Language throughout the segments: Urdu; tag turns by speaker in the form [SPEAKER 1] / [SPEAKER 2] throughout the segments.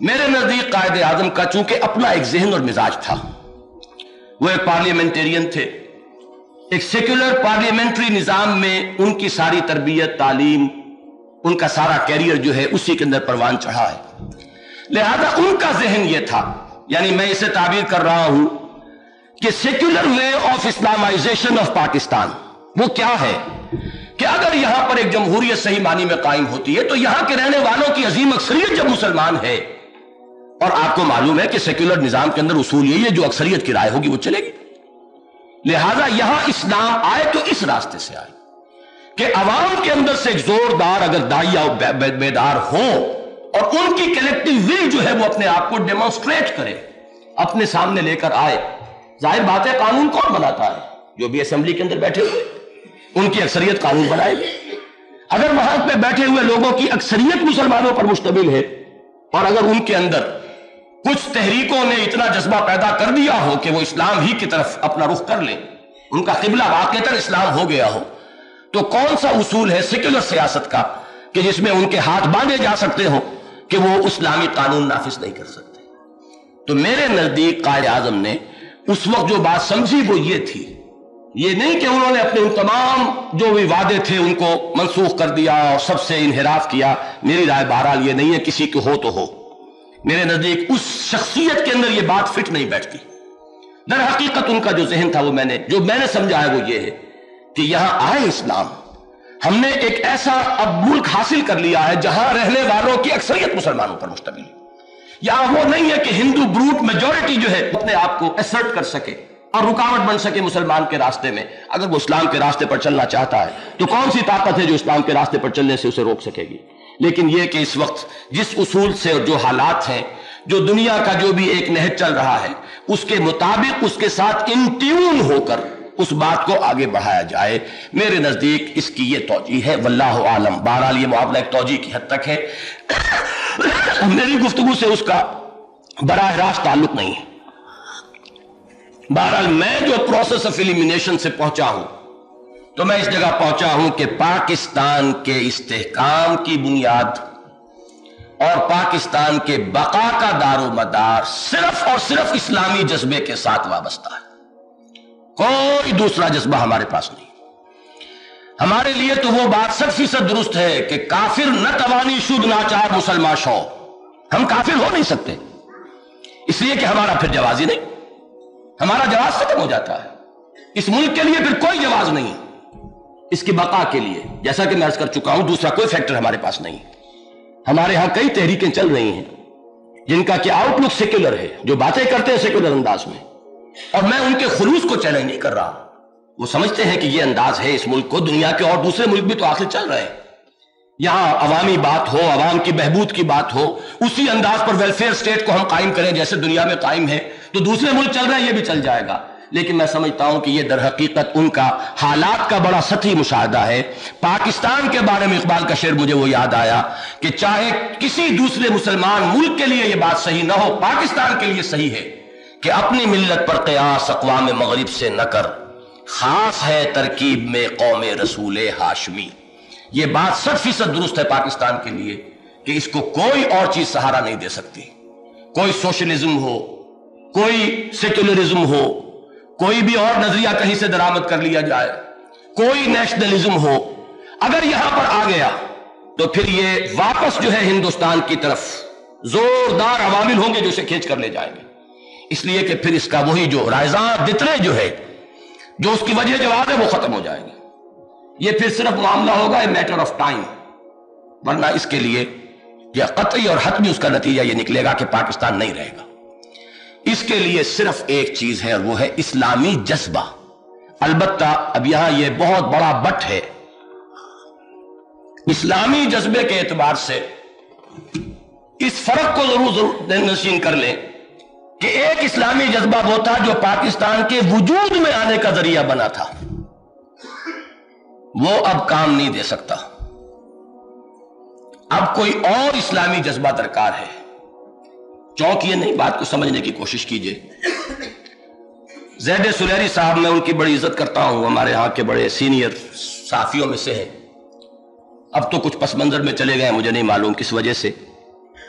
[SPEAKER 1] میرے نزدیک قائد اعظم کا چونکہ اپنا ایک ذہن اور مزاج تھا، وہ ایک پارلیمنٹرین تھے، ایک سیکولر پارلیمنٹری نظام میں ان کی ساری تربیت، تعلیم، ان کا سارا کیریئر جو ہے اسی کے اندر پروان چڑھا ہے، لہذا ان کا ذہن یہ تھا، یعنی میں اسے تعبیر کر رہا ہوں کہ secular way of Islamization of Pakistan وہ کیا ہے کہ اگر یہاں پر ایک جمہوریت صحیح معنی میں قائم ہوتی ہے تو یہاں کے رہنے والوں کی عظیم اکثریت جب مسلمان ہے، اور آپ کو معلوم ہے کہ سیکولر نظام کے اندر اصول یہی ہے جو اکثریت کی رائے ہوگی وہ چلے گی، لہذا یہاں اسلام آئے تو اس راستے سے آئے کہ عوام کے اندر سے ایک زوردار اگر داعیہ بیدار ہو اور ان کی کلیکٹیو ول جو ہے وہ اپنے آپ کو ڈیمونسٹریٹ کرے، اپنے سامنے لے کر آئے۔ ظاہر بات ہے قانون کون بناتا ہے؟ جو بھی اسمبلی کے اندر بیٹھے ہوئے ان کی اکثریت قانون بنائے گی۔ اگر وہاں پہ بیٹھے ہوئے لوگوں کی اکثریت مسلمانوں پر مشتمل ہے اور اگر ان کے اندر کچھ تحریکوں نے اتنا جذبہ پیدا کر دیا ہو کہ وہ اسلام ہی کی طرف اپنا رخ کر لیں، ان کا قبلہ واقعتاً اسلام ہو گیا ہو، تو کون سا اصول ہے سیکولر سیاست کا کہ جس میں ان کے ہاتھ باندھے جا سکتے ہوں کہ وہ اسلامی قانون نافذ نہیں کر سکتے؟ تو میرے نزدیک قائد اعظم نے اس وقت جو بات سمجھی وہ یہ تھی، یہ نہیں کہ انہوں نے اپنے ان تمام جو بھی وعدے تھے ان کو منسوخ کر دیا اور سب سے انحراف کیا۔ میری رائے بہرحال یہ نہیں ہے، کسی کو ہو تو ہو، میرے نزدیک اس شخصیت کے اندر یہ بات فٹ نہیں بیٹھتی۔ در حقیقت ان کا جو ذہن تھا وہ میں نے سمجھا ہے وہ یہ ہے کہ یہاں آئے اسلام، ہم نے ایک ایسا اب ملک حاصل کر لیا ہے جہاں رہنے والوں کی اکثریت مسلمانوں پر مشتمل ہے۔ یہاں وہ نہیں ہے کہ ہندو بروٹ میجورٹی جو ہے اپنے آپ کو ایسرٹ کر سکے اور رکاوٹ بن سکے مسلمان کے راستے میں۔ اگر وہ اسلام کے راستے پر چلنا چاہتا ہے تو کون سی طاقت ہے جو اسلام کے راستے پر چلنے سے اسے روک سکے گی؟ لیکن یہ کہ اس وقت جس اصول سے اور جو حالات ہیں، جو دنیا کا جو بھی ایک نہج چل رہا ہے، اس کے مطابق اس کے ساتھ ان ٹیون ہو کر اس بات کو آگے بڑھایا جائے، میرے نزدیک اس کی یہ توجیہ ہے، واللہ عالم۔ بہرحال یہ معاملہ ایک توجیہ کی حد تک ہے، میری گفتگو سے اس کا براہ راست تعلق نہیں ہے۔ بہرحال میں جو پروسیس آف ایلیمینیشن سے پہنچا ہوں تو میں اس جگہ پہنچا ہوں کہ پاکستان کے استحکام کی بنیاد اور پاکستان کے بقا کا دار و مدار صرف اور صرف اسلامی جذبے کے ساتھ وابستہ ہے، کوئی دوسرا جذبہ ہمارے پاس نہیں۔ ہمارے لیے تو وہ بات 100% درست ہے کہ کافر نہ توانی شد ناچار مسلمان شو، ہم کافر ہو نہیں سکتے، اس لیے کہ ہمارا پھر جواز ہی نہیں، ہمارا جواز ختم ہو جاتا ہے، اس ملک کے لیے پھر کوئی جواز نہیں، اس کی بقا کے لیے جیسا کہ میں عرض کر چکا ہوں دوسرا کوئی فیکٹر ہمارے پاس نہیں۔ ہمارے ہاں کئی تحریکیں چل رہی ہیں جن کا کہ آؤٹ لک سیکولر ہے، جو باتیں کرتے ہیں سیکولر انداز میں، اور میں ان کے خلوص کو چیلنج نہیں کر رہا، وہ سمجھتے ہیں کہ یہ انداز ہے اس ملک کو، دنیا کے اور دوسرے ملک بھی تو آخر چل رہے ہیں، یہاں عوامی بات ہو، عوام کی بہبود کی بات ہو، اسی انداز پر ویلفیئر سٹیٹ کو ہم قائم کریں جیسے دنیا میں قائم ہے، تو دوسرے ملک چل رہے ہیں یہ بھی چل جائے گا۔ لیکن میں سمجھتا ہوں کہ یہ در حقیقت ان کا حالات کا بڑا سطحی مشاہدہ ہے۔ پاکستان کے بارے میں اقبال کا شعر مجھے وہ یاد آیا کہ چاہے کسی دوسرے مسلمان ملک کے لیے یہ بات صحیح نہ ہو، پاکستان کے لیے صحیح ہے کہ اپنی ملت پر قیاس اقوام مغرب سے نہ کر، خاص ہے ترکیب میں قوم رسول ہاشمی۔ یہ بات 100% درست ہے پاکستان کے لیے کہ اس کو کوئی اور چیز سہارا نہیں دے سکتی، کوئی سوشلزم ہو، کوئی سیکولرزم ہو، کوئی بھی اور نظریہ کہیں سے درآمد کر لیا جائے، کوئی نیشنلزم ہو، اگر یہاں پر آ گیا تو پھر یہ واپس جو ہے ہندوستان کی طرف زوردار عوامل ہوں گے جو اسے کھینچ کر لے جائیں گے، اس لیے کہ پھر اس کا وہی جو رائزاں دترے جو ہے، جو اس کی وجہ جواب ہے وہ ختم ہو جائے گی۔ یہ پھر صرف معاملہ ہوگا اے میٹر آف ٹائم، ورنہ اس کے لیے یہ قطعی اور حتمی اس کا نتیجہ یہ نکلے گا کہ پاکستان نہیں رہے گا۔ اس کے لیے صرف ایک چیز ہے اور وہ ہے اسلامی جذبہ۔ البتہ اب یہاں یہ بہت بڑا بٹ ہے، اسلامی جذبے کے اعتبار سے اس فرق کو ضرور نشین کر لیں کہ ایک اسلامی جذبہ وہ تھا جو پاکستان کے وجود میں آنے کا ذریعہ بنا تھا، وہ اب کام نہیں دے سکتا، اب کوئی اور اسلامی جذبہ درکار ہے۔ چونکہ یہ نہیں، بات کو سمجھنے کی کوشش کیجئے۔ زید سلیری صاحب، میں ان کی بڑی عزت کرتا ہوں، ہمارے ہاں کے بڑے سینئر صحافیوں میں سے ہیں، اب تو کچھ پس منظر میں چلے گئے، مجھے نہیں معلوم کس وجہ سے۔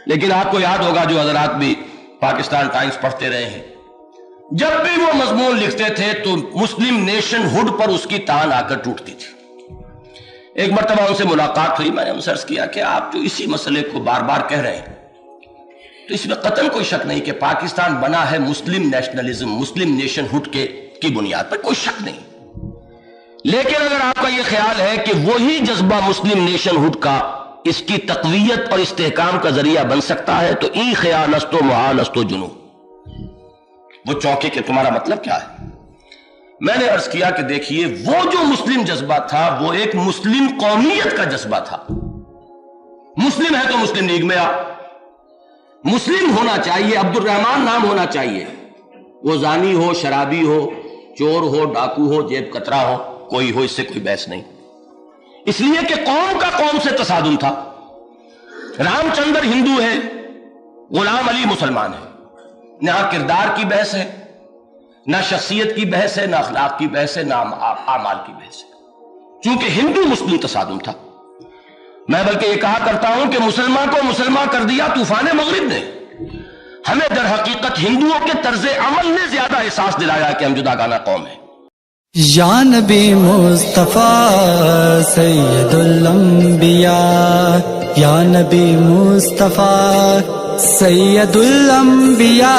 [SPEAKER 1] لیکن آپ کو یاد ہوگا جو حضرات بھی پاکستان ٹائمز پڑھتے رہے ہیں، جب بھی وہ مضمون لکھتے تھے تو مسلم نیشن ہوڈ پر اس کی تان آ کر ٹوٹتی تھی۔ ایک مرتبہ ان سے ملاقات ہوئی، میں نے ان سے عرض کیا کہ آپ جو اسی مسئلے کو بار بار کہہ رہے ہیں تو اس میں قطعاً کوئی شک نہیں کہ پاکستان بنا ہے مسلم نیشنلزم، مسلم نیشن ہوڈ کی بنیاد پر، کوئی شک نہیں۔ لیکن اگر آپ کا یہ خیال ہے کہ وہی جذبہ مسلم نیشن ہوڈ کا اس کی تقویت اور استحکام کا ذریعہ بن سکتا ہے تو ای خیال است و محال است و جنو، وہ چوکے کہ تمہارا مطلب کیا ہے؟ میں نے عرض کیا کہ دیکھیے وہ جو مسلم جذبہ تھا وہ ایک مسلم قومیت کا جذبہ تھا۔ مسلم ہے تو مسلم لیگ میں آپ، مسلم ہونا چاہیے، عبد الرحمن نام ہونا چاہیے، وہ زانی ہو، شرابی ہو، چور ہو، ڈاکو ہو، جیب کترا ہو، کوئی ہو، اس سے کوئی بحث نہیں، اس لیے کہ قوم کا قوم سے تصادم تھا۔ رام چندر ہندو ہے، غلام علی مسلمان ہے، نہ کردار کی بحث ہے، نہ شخصیت کی بحث ہے، نہ اخلاق کی بحث ہے، نہ اعمال کی بحث ہے، چونکہ ہندو مسلم تصادم تھا۔ میں بلکہ یہ کہا کرتا ہوں کہ مسلمان کو مسلمان کر دیا طوفان مغرب نے، ہمیں در حقیقت ہندوؤں کے طرز عمل نے زیادہ احساس دلایا کہ ہم جداگانہ قوم ہیں۔
[SPEAKER 2] یا نبی مصطفیٰ سید الانبیاء، یا نبی مصطفیٰ سید الانبیاء،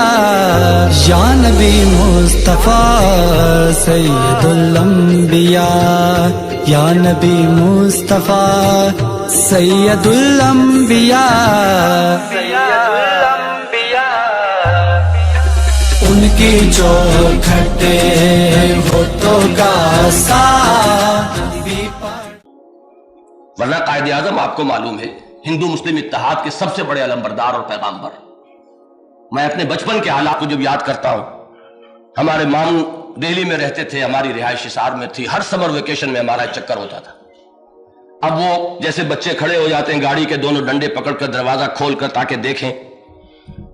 [SPEAKER 2] یا نبی مصطفیٰ سید الانبیاء، یا نبی مصطفیٰ سید الانبیاء، ان کی چوکھٹے ہوتوں کا ساتھ بھی
[SPEAKER 1] ورنہ قائد اعظم آپ کو معلوم ہے ہندو مسلم اتحاد کے سب سے بڑے علمبردار اور پیغامبر۔ میں اپنے بچپن کے حالات کو جب یاد کرتا ہوں، ہمارے ماموں دہلی میں رہتے تھے، ہماری رہائش حصار میں تھی، ہر سمر ویکیشن میں ہمارا چکر ہوتا تھا۔ اب وہ جیسے بچے کھڑے ہو جاتے ہیں گاڑی کے دونوں ڈنڈے پکڑ کر دروازہ کھول کر تاکہ دیکھیں،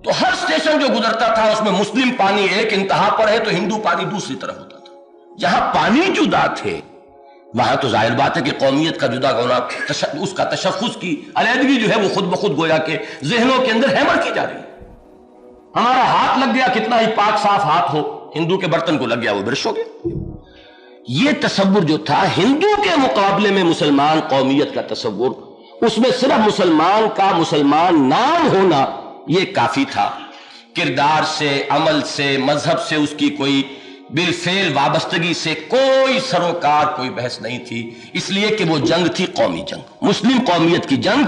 [SPEAKER 1] تو ہر اسٹیشن جو گزرتا تھا اس میں مسلم پانی ایک انتہا پر ہے تو ہندو پانی دوسری طرف ہوتا تھا۔ جہاں پانی جدا تھے وہاں تو ظاہر بات ہے کہ قومیت کا جدا ہونا، اس کا تشخص کی علیحدگی جو ہے وہ خود بخود گویا کہ ذہنوں کے اندر ہیمر کی جا رہی ہے۔ ہمارا ہاتھ لگ گیا، کتنا ہی پاک صاف ہاتھ ہو، ہندو کے برتن کو لگ گیا وہ برش ہو گیا۔ یہ تصور جو تھا ہندو کے مقابلے میں مسلمان قومیت کا تصور، اس میں صرف مسلمان کا مسلمان نام ہونا یہ کافی تھا، کردار سے، عمل سے، مذہب سے اس کی کوئی بالفعل وابستگی سے کوئی سروکار، کوئی بحث نہیں تھی، اس لیے کہ وہ جنگ تھی قومی جنگ، مسلم قومیت کی جنگ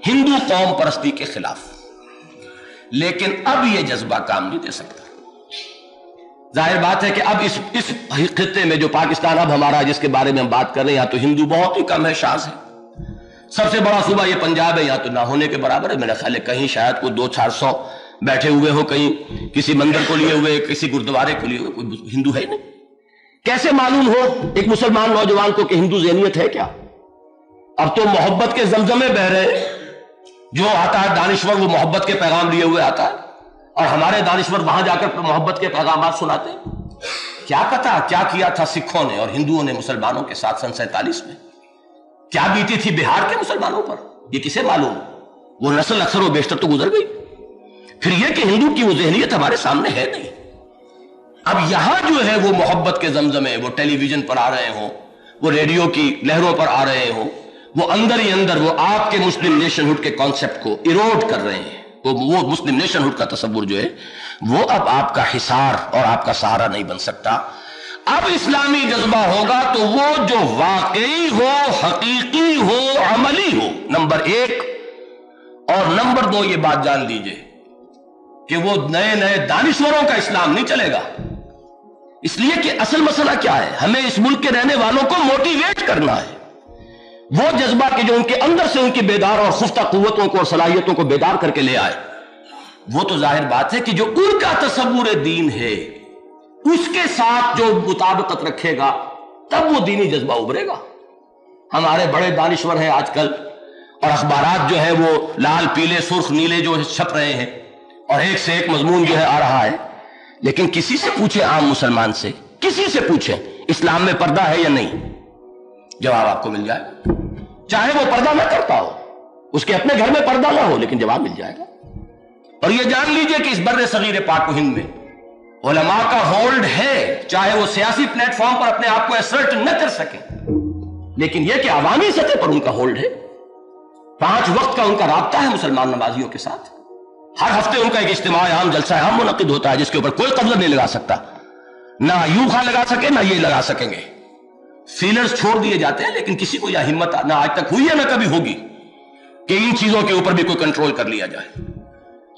[SPEAKER 1] ہندو قوم پرستی کے خلاف۔ لیکن اب یہ جذبہ کام نہیں دے سکتا۔ ظاہر بات ہے کہ اب اس خطے میں جو پاکستان اب ہمارا جس کے بارے میں ہم بات کر رہے ہیں، یہاں تو ہندو بہت ہی کم ہے، شاذ ہے۔ سب سے بڑا صوبہ یہ پنجاب ہے، یہاں تو نہ ہونے کے برابر ہے، میرا خیال ہے کہیں شاید کوئی 200-400 بیٹھے ہوئے ہو، کہیں کسی مندر کو لیے ہوئے، کسی گردوارے کو لیے ہوئے، کوئی ہندو ہے ہی نہیں۔ کیسے معلوم ہو ایک مسلمان نوجوان کو کہ ہندو ذہنیت ہے کیا؟ اب تو محبت کے زمزمے بہ رہے، جو آتا ہے دانشور وہ محبت کے پیغام لیے ہوئے آتا ہے، اور ہمارے دانشور وہاں جا کر محبت کے پیغامات سناتے ہیں۔ کیا پتا کیا کیا تھا سکھوں نے اور ہندوؤں نے مسلمانوں کے ساتھ سن 47 میں، کیا بیتی تھی بہار کے مسلمانوں پر، یہ کسے معلوم؟ وہ نسل اکثر و بیشتر تو گزر گئی۔ پھر یہ کہ ہندو کی وہ ذہنیت ہمارے سامنے ہے نہیں۔ اب یہاں جو ہے وہ محبت کے زمزمے، وہ ٹیلی ویژن پر آ رہے ہوں، وہ ریڈیو کی لہروں پر آ رہے ہوں، وہ اندر ہی اندر وہ آپ کے مسلم نیشن ہوڈ کے کانسیپٹ کو ایروڈ کر رہے ہیں۔ وہ مسلم نیشن ہوڈ کا تصور جو ہے وہ اب آپ کا حصار اور آپ کا سہارا نہیں بن سکتا۔ اب اسلامی جذبہ ہوگا تو وہ جو واقعی ہو، حقیقی ہو، عملی ہو، نمبر 1، اور نمبر 2 یہ بات جان لیجئے کہ وہ نئے نئے دانشوروں کا اسلام نہیں چلے گا، اس لیے کہ اصل مسئلہ کیا ہے، ہمیں اس ملک کے رہنے والوں کو موٹیویٹ کرنا ہے، وہ جذبہ کہ جو ان کے اندر سے ان کی بیدار اور خفتہ قوتوں کو اور صلاحیتوں کو بیدار کر کے لے آئے۔ وہ تو ظاہر بات ہے کہ جو ان کا تصور دین ہے اس کے ساتھ جو مطابقت رکھے گا تب وہ دینی جذبہ ابھرے گا۔ ہمارے بڑے دانشور ہیں آج کل، اور اخبارات جو ہے وہ لال پیلے سرخ نیلے جو چھپ رہے ہیں، اور ایک سے ایک مضمون جو ہے آ رہا ہے، لیکن کسی سے پوچھیں، عام مسلمان سے کسی سے پوچھیں اسلام میں پردہ ہے یا نہیں، جواب آپ کو مل جائے گا، چاہے وہ پردہ نہ کرتا ہو، اس کے اپنے گھر میں پردہ نہ ہو، لیکن جواب مل جائے گا۔ اور یہ جان لیجئے کہ اس بر صغیر پاک و ہند میں علماء کا ہولڈ ہے، چاہے وہ سیاسی پلیٹ فارم پر اپنے آپ کو ایسرٹ نہ کر سکیں، لیکن یہ کہ عوامی سطح پر ان کا ہولڈ ہے۔ 5 وقت کا ان کا رابطہ ہے مسلمان نمازیوں کے ساتھ، ہر ہفتے ان کا ایک اجتماع عام، جلسہ عام منعقد ہوتا ہے جس کے اوپر کوئی قبضہ نہیں لگا سکتا، نہ ایوب خان لگا سکے نہ یہ لگا سکیں گے۔ فیلرز چھوڑ دیے جاتے ہیں، لیکن کسی کو یہ ہمت نہ آج تک ہوئی ہے نہ کبھی ہوگی کہ ان چیزوں کے اوپر بھی کوئی کنٹرول کر لیا جائے۔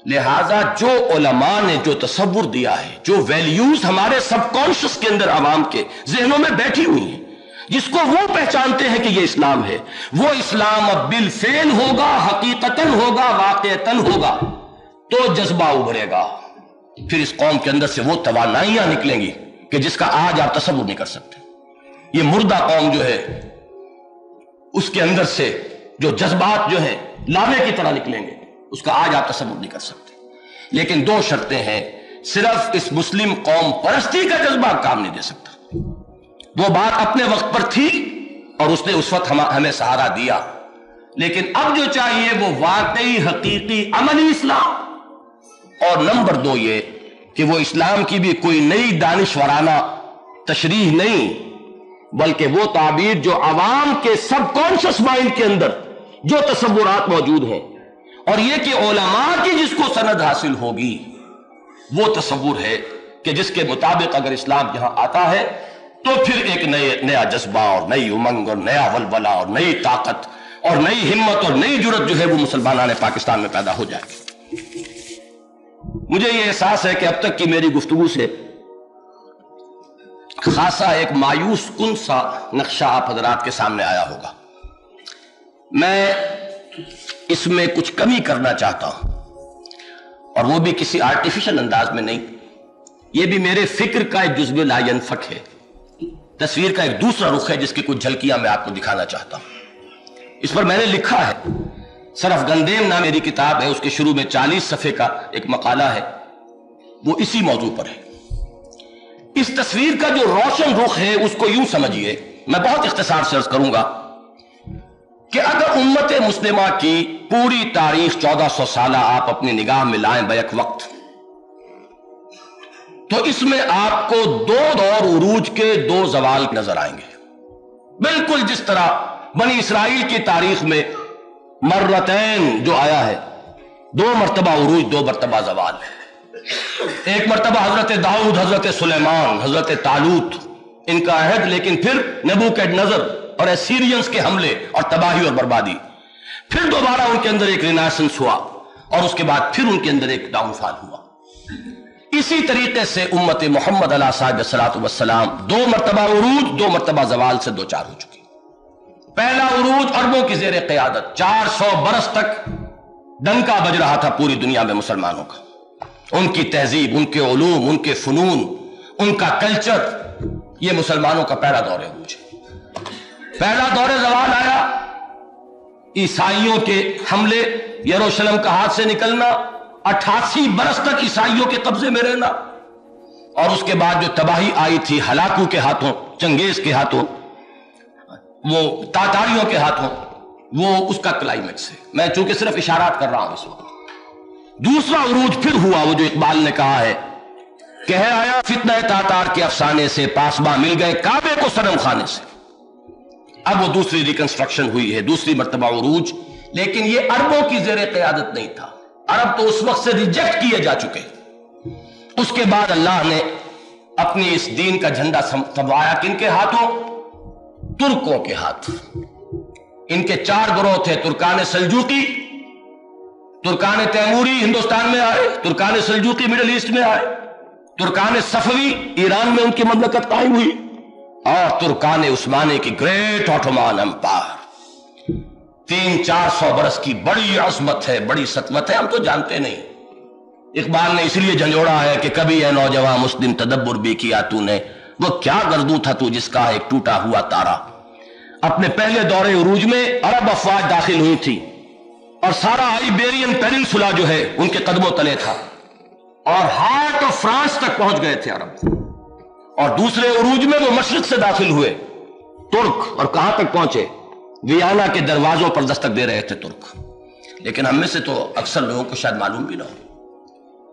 [SPEAKER 1] لہٰذا جو علماء نے جو تصور دیا ہے، جو ویلیوز ہمارے سب کانشس کے اندر عوام کے ذہنوں میں بیٹھی ہوئی ہیں، جس کو وہ پہچانتے ہیں کہ یہ اسلام ہے، وہ اسلام اب بالفعل ہوگا، حقیقتاً ہوگا، واقعتاً ہوگا، تو جذبہ ابھرے گا، پھر اس قوم کے اندر سے وہ توانائیاں نکلیں گی کہ جس کا آج آپ تصور نہیں کر سکتے۔ یہ مردہ قوم جو ہے اس کے اندر سے جو جذبات جو ہیں لاوے کی طرح نکلیں گے، اس کا آج آپ تصور نہیں کر سکتے۔ لیکن 2 شرطیں ہیں، صرف اس مسلم قوم پرستی کا جذبہ کام نہیں دے سکتا۔ وہ بات اپنے وقت پر تھی اور اس نے اس وقت ہمیں سہارا دیا، لیکن اب جو چاہیے وہ واقعی حقیقی عملی اسلام، اور نمبر 2 یہ کہ وہ اسلام کی بھی کوئی نئی دانشورانہ تشریح نہیں، بلکہ وہ تعبیر جو عوام کے سب کانشس مائنڈ کے اندر جو تصورات موجود ہیں، اور یہ کہ علماء کی جس کو سند حاصل ہوگی، وہ تصور ہے کہ جس کے مطابق اگر اسلام یہاں آتا ہے تو پھر ایک نیا جذبہ اور نئی امنگ اور نیا ولولہ اور نئی طاقت اور نئی ہمت اور نئی جرت جو ہے وہ مسلمانان پاکستان میں پیدا ہو جائے گی۔ مجھے یہ احساس ہے کہ اب تک کی میری گفتگو سے خاصا ایک مایوس کن سا نقشہ آپ حضرات کے سامنے آیا ہوگا۔ میں اس میں کچھ کمی کرنا چاہتا ہوں، اور وہ بھی کسی آرٹیفیشل انداز میں نہیں، یہ بھی میرے فکر کا ایک جزو لا ینفک ہے، تصویر کا ایک دوسرا رخ ہے جس کی کچھ جھلکیاں میں آپ کو دکھانا چاہتا ہوں۔ اس پر میں نے لکھا ہے، صرف گندیم نام میری کتاب ہے، اس کے شروع میں 40 صفحے کا ایک مقالہ ہے، وہ اسی موضوع پر ہے۔ اس تصویر کا جو روشن رخ ہے اس کو یوں سمجھیے، میں بہت اختصار سے عرض کروں گا کہ اگر امت مسلمہ کی پوری تاریخ 1400 سالہ آپ اپنی نگاہ میں لائیں بیک وقت، تو اس میں آپ کو 2 دور عروج کے 2 زوال نظر آئیں گے، بالکل جس طرح بنی اسرائیل کی تاریخ میں مرتین جو آیا ہے، 2 مرتبہ عروج 2 مرتبہ زوال ہے۔ ایک مرتبہ حضرت داؤد، حضرت سلیمان، حضرت طالوت، ان کا عہد، لیکن پھر نبوکڈنضر اور اسیرینز کے حملے اور تباہی اور بربادی، پھر دوبارہ ان کے اندر ایک رینیسنس ہوا، اور اس کے بعد پھر ان کے اندر ایک ڈاؤن فال ہوا۔ اسی طریقے سے امت محمد علیہ صاحب والسلام 2 مرتبہ عروج 2 مرتبہ زوال سے 2 ہو چکی۔ پہلا عروج عربوں کی زیر قیادت، 400 برس تک ڈنکا بج رہا تھا پوری دنیا میں مسلمانوں کا، ان کی تہذیب، ان کے علوم، ان کے فنون، ان کا کلچر، یہ مسلمانوں کا پہلا دور عروج ہے۔ پہلا دور زوال آیا، عیسائیوں کے حملے، یروشلم کا ہاتھ سے نکلنا، 88 برس تک عیسائیوں کے قبضے میں رہنا، اور اس کے بعد جو تباہی آئی تھی ہلاکو کے ہاتھوں، چنگیز کے ہاتھوں، وہ تاتاریوں کے ہاتھوں، وہ اس کا کلائمیکس ہے۔ میں چونکہ صرف اشارات کر رہا ہوں اس وقت۔ دوسرا عروج پھر ہوا، وہ جو اقبال نے کہا ہے کہ ہے آیا فتنہ تاتار کے افسانے سے، پاسباں مل گئے کعبے کو صنم خانے سے۔ اب وہ دوسری ریکنسٹرکشن ہوئی ہے، دوسری مرتبہ عروج، لیکن یہ عربوں کی زیر قیادت نہیں تھا، عرب تو اس وقت سے ریجیکٹ کیے جا چکے۔ اس کے بعد اللہ نے اپنی اس دین کا جھنڈا تھموایا کن کے ہاتھوں؟ ترکوں کے ہاتھ۔ ان کے 4 گروہ تھے، ترکان سلجوقی، ترکان تیموری ہندوستان میں آئے، ترکان سلجوقی مڈل ایسٹ میں آئے، ترکان صفوی ایران میں ان کی مملکت قائم ہوئی، اور ترکان عثمانی کی گریٹ آٹومان امپائر۔ 300-400 برس کی بڑی عظمت ہے، بڑی سطوت ہے، ہم تو جانتے نہیں۔ اقبال نے اس لیے جھنجھوڑا ہے کہ کبھی اے نوجوان مسلم تدبر بھی کیا تو نے، وہ کیا گردوں تھا تو جس کا ایک ٹوٹا ہوا تارا۔ اپنے پہلے دور عروج میں عرب افواج داخل ہوئی تھی، اور سارا آئیبیرین پیننسولا جو ہے ان کے قدموں تلے تھا، اور ہارٹ آف فرانس تک پہنچ گئے تھے عرب۔ اور دوسرے عروج میں وہ مشرق سے داخل ہوئے ترک، اور کہاں تک پہنچے؟ ویانا کے دروازوں پر دستک دے رہے تھے ترک۔ لیکن ہم میں سے تو اکثر لوگوں کو شاید معلوم بھی نہ ہو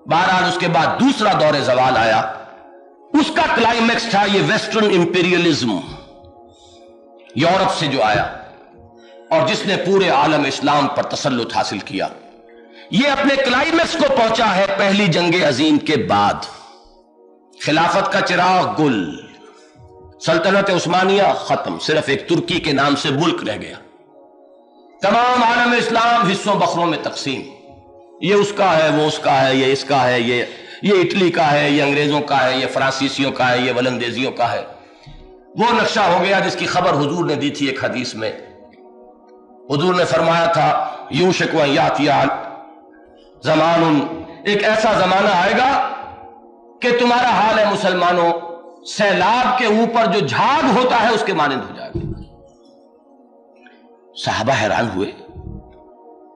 [SPEAKER 1] بہرحال اس کے بعد دوسرا دور زوال آیا، اس کا کلائمیکس تھا یہ ویسٹرن امپیریلزم، یورپ سے جو آیا اور جس نے پورے عالم اسلام پر تسلط حاصل کیا۔ یہ اپنے کلائمیکس کو پہنچا ہے پہلی جنگ عظیم کے بعد۔ خلافت کا چراغ گل، سلطنت عثمانیہ ختم، صرف ایک ترکی کے نام سے ملک رہ گیا، تمام عالم اسلام حصوں بخروں میں تقسیم، یہ اس کا ہے، وہ اس کا ہے، یہ اس کا ہے، یہ اٹلی کا ہے، یہ انگریزوں کا ہے، یہ فرانسیسیوں کا ہے، یہ ولندیزیوں کا ہے۔ وہ نقشہ ہو گیا جس کی خبر حضور نے دی تھی ایک حدیث میں۔ حضور نے فرمایا تھا یوشک ان یاتی زمان، ایک ایسا زمانہ آئے گا کہ تمہارا حال ہے مسلمانوں سیلاب کے اوپر جو جھاگ ہوتا ہے اس کے مانند ہو جائے گا۔ صحابہ حیران ہوئے،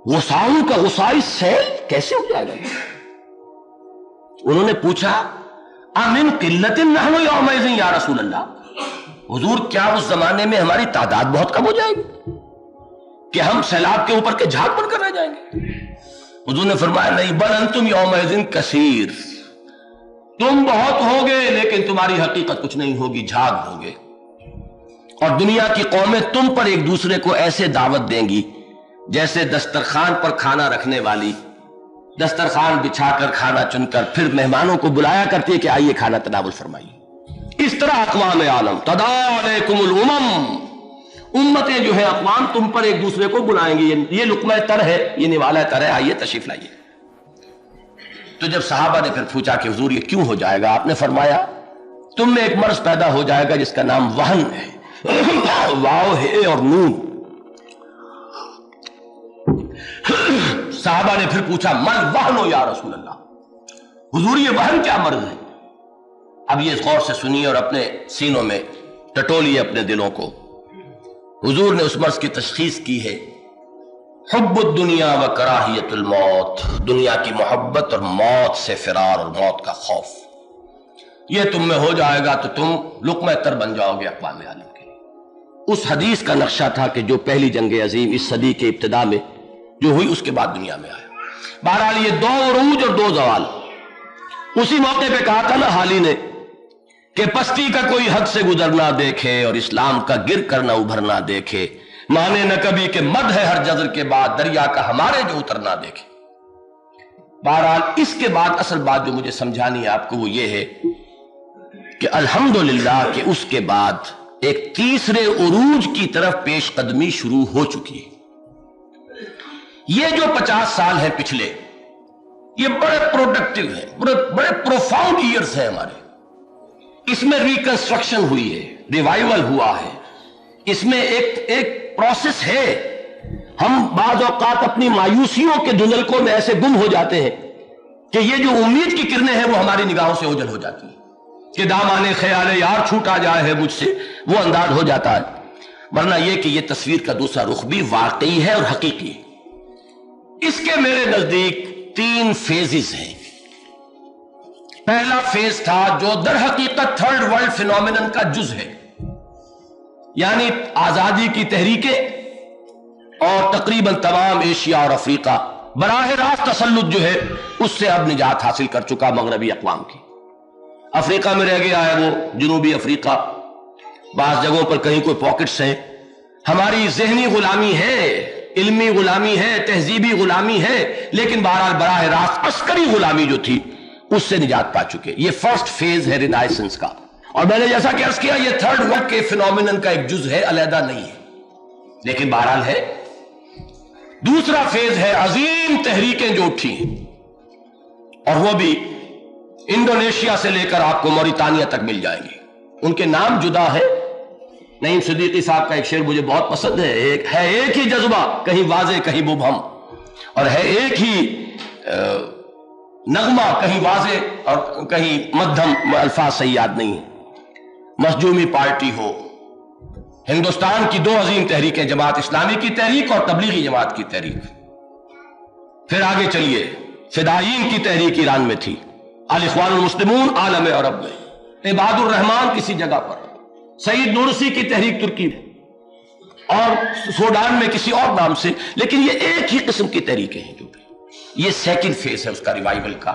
[SPEAKER 1] غصاؤں کا غصائی سیل کیسے ہو جائے گا؟ انہوں نے پوچھا امن قلت نحن یومئذ یا رسول اللہ، حضور کیا اس زمانے میں ہماری تعداد بہت کم ہو جائے گی کہ ہم سیلاب کے اوپر کے جھاگ بن کر رہ جائیں گے؟ حضور نے فرمایا نہیں، بل انتم یومئذ کثیر، تم بہت ہوگے لیکن تمہاری حقیقت کچھ نہیں ہوگی، جھاگ ہوگے۔ اور دنیا کی قومیں تم پر ایک دوسرے کو ایسے دعوت دیں گی جیسے دسترخوان پر کھانا رکھنے والی دسترخوان بچھا کر کھانا چن کر پھر مہمانوں کو بلایا کرتی ہے کہ آئیے کھانا تناول فرمائیے۔ اس طرح اقوام عالم تداعی علیکم الامم، امتیں جو ہے اقوام تم پر ایک دوسرے کو بلائیں گی، یہ لقمہ تر ہے، یہ نوالہ تر ہے، آئیے تشریف لائیے۔ تو جب صحابہ نے پھر پوچھا کہ حضور یہ کیوں ہو جائے گا، آپ نے فرمایا تم میں ایک مرض پیدا ہو جائے گا جس کا نام وہن ہے، واو ہے اور نون۔ صحابہ نے پھر پوچھا مل وہن یا رسول اللہ، حضور یہ وہن کیا مرض ہے؟ اب یہ غور سے سنیے اور اپنے سینوں میں ٹٹولیے اپنے دلوں کو۔ حضور نے اس مرض کی تشخیص کی ہے حب الدنیا و کراہیت الموت، دنیا کی محبت اور موت سے فرار اور موت کا خوف۔ یہ تم میں ہو جائے گا تو تم لقمہ تر بن جاؤ گے اقوام عالم کے۔ اس حدیث کا نقشہ تھا کہ جو پہلی جنگ عظیم اس صدی کے ابتدا میں جو ہوئی اس کے بعد دنیا میں آیا۔ بہرحال یہ دو عروج اور دو زوال، اسی موقع پہ کہا تھا نا حالی نے کہ پستی کا کوئی حد سے گزرنا دیکھے اور اسلام کا گر کرنا ابھرنا دیکھے، مانے نہ کبھی کہ مد ہے ہر جزر کے بعد دریا کا ہمارے جو اترنا دیکھے۔ بہرحال اس کے بعد اصل بات جو مجھے سمجھانی ہے آپ کو وہ یہ ہے کہ الحمدللہ کہ اس کے بعد ایک تیسرے عروج کی طرف پیش قدمی شروع ہو چکی ہے۔ یہ جو 50 سال ہیں پچھلے، یہ بڑے پروڈکٹیو ہیں، بڑے پروفاؤنڈ ایئرز ہیں ہمارے۔ اس میں ریکنسٹرکشن ہوئی ہے، ریوائیول ہوا ہے، اس میں ایک پروسیس ہے۔ ہم بعض اوقات اپنی مایوسیوں کے دھندلکوں میں ایسے گم ہو جاتے ہیں کہ یہ جو امید کی کرنیں ہیں وہ ہماری نگاہوں سے اوجھل ہو جاتی ہیں کہ دامانے خیال یار چھوٹا جائے ہے مجھ سے، وہ انداز ہو جاتا ہے۔ ورنہ یہ کہ یہ تصویر کا دوسرا رخ بھی واقعی ہے اور حقیقی ہے۔ اس کے میرے نزدیک 3 فیزز ہیں۔ پہلا فیز تھا جو در حقیقت تھرڈ ورلڈ فینومینن کا جز ہے، یعنی آزادی کی تحریکیں اور تقریباً تمام ایشیا اور افریقہ براہ راست تسلط جو ہے اس سے اب نجات حاصل کر چکا مغربی اقوام کی۔ افریقہ میں رہ گیا ہے وہ جنوبی افریقہ، بعض جگہوں پر کہیں کوئی پاکٹس ہیں۔ ہماری ذہنی غلامی ہے، علمی غلامی ہے، تہذیبی غلامی ہے، لیکن بہرحال براہ راست عسکری غلامی جو تھی اس سے نجات پا چکے۔ یہ فرسٹ فیز ہے رینائسنس کا، اور میں نے جیسا کہ عرض کیا یہ تھرڈ ورلڈ کے فینومینن کا ایک جز ہے، علیحدہ نہیں ہے، لیکن بہرحال ہے۔ دوسرا فیز ہے عظیم تحریکیں جو اٹھی ہیں، اور وہ بھی انڈونیشیا سے لے کر آپ کو موریتانیہ تک مل جائیں گے۔ ان کے نام جدا ہے۔ نعیم صدیقی صاحب کا ایک شعر مجھے بہت پسند ہے، ایک ہی جذبہ، کہیں واضح کہیں مبہم، اور ہے ایک ہی نغمہ، کہیں واضح اور کہیں مدھم، الفاظ صحیح یاد نہیں ہیں۔ مسجومی پارٹی ہو، ہندوستان کی 2 عظیم تحریکیں، جماعت اسلامی کی تحریک اور تبلیغی جماعت کی تحریک۔ پھر آگے چلیے، فدائین کی تحریک ایران میں تھی، الاخوان المسلمون عالم عرب میں، عباد الرحمان کسی جگہ پر، سعید نورسی کی تحریک ترکی میں، اور سوڈان میں کسی اور نام سے، لیکن یہ ایک ہی قسم کی تحریکیں ہیں جو بھی۔ یہ سیکنڈ فیز ہے اس کا ریوائیول کا۔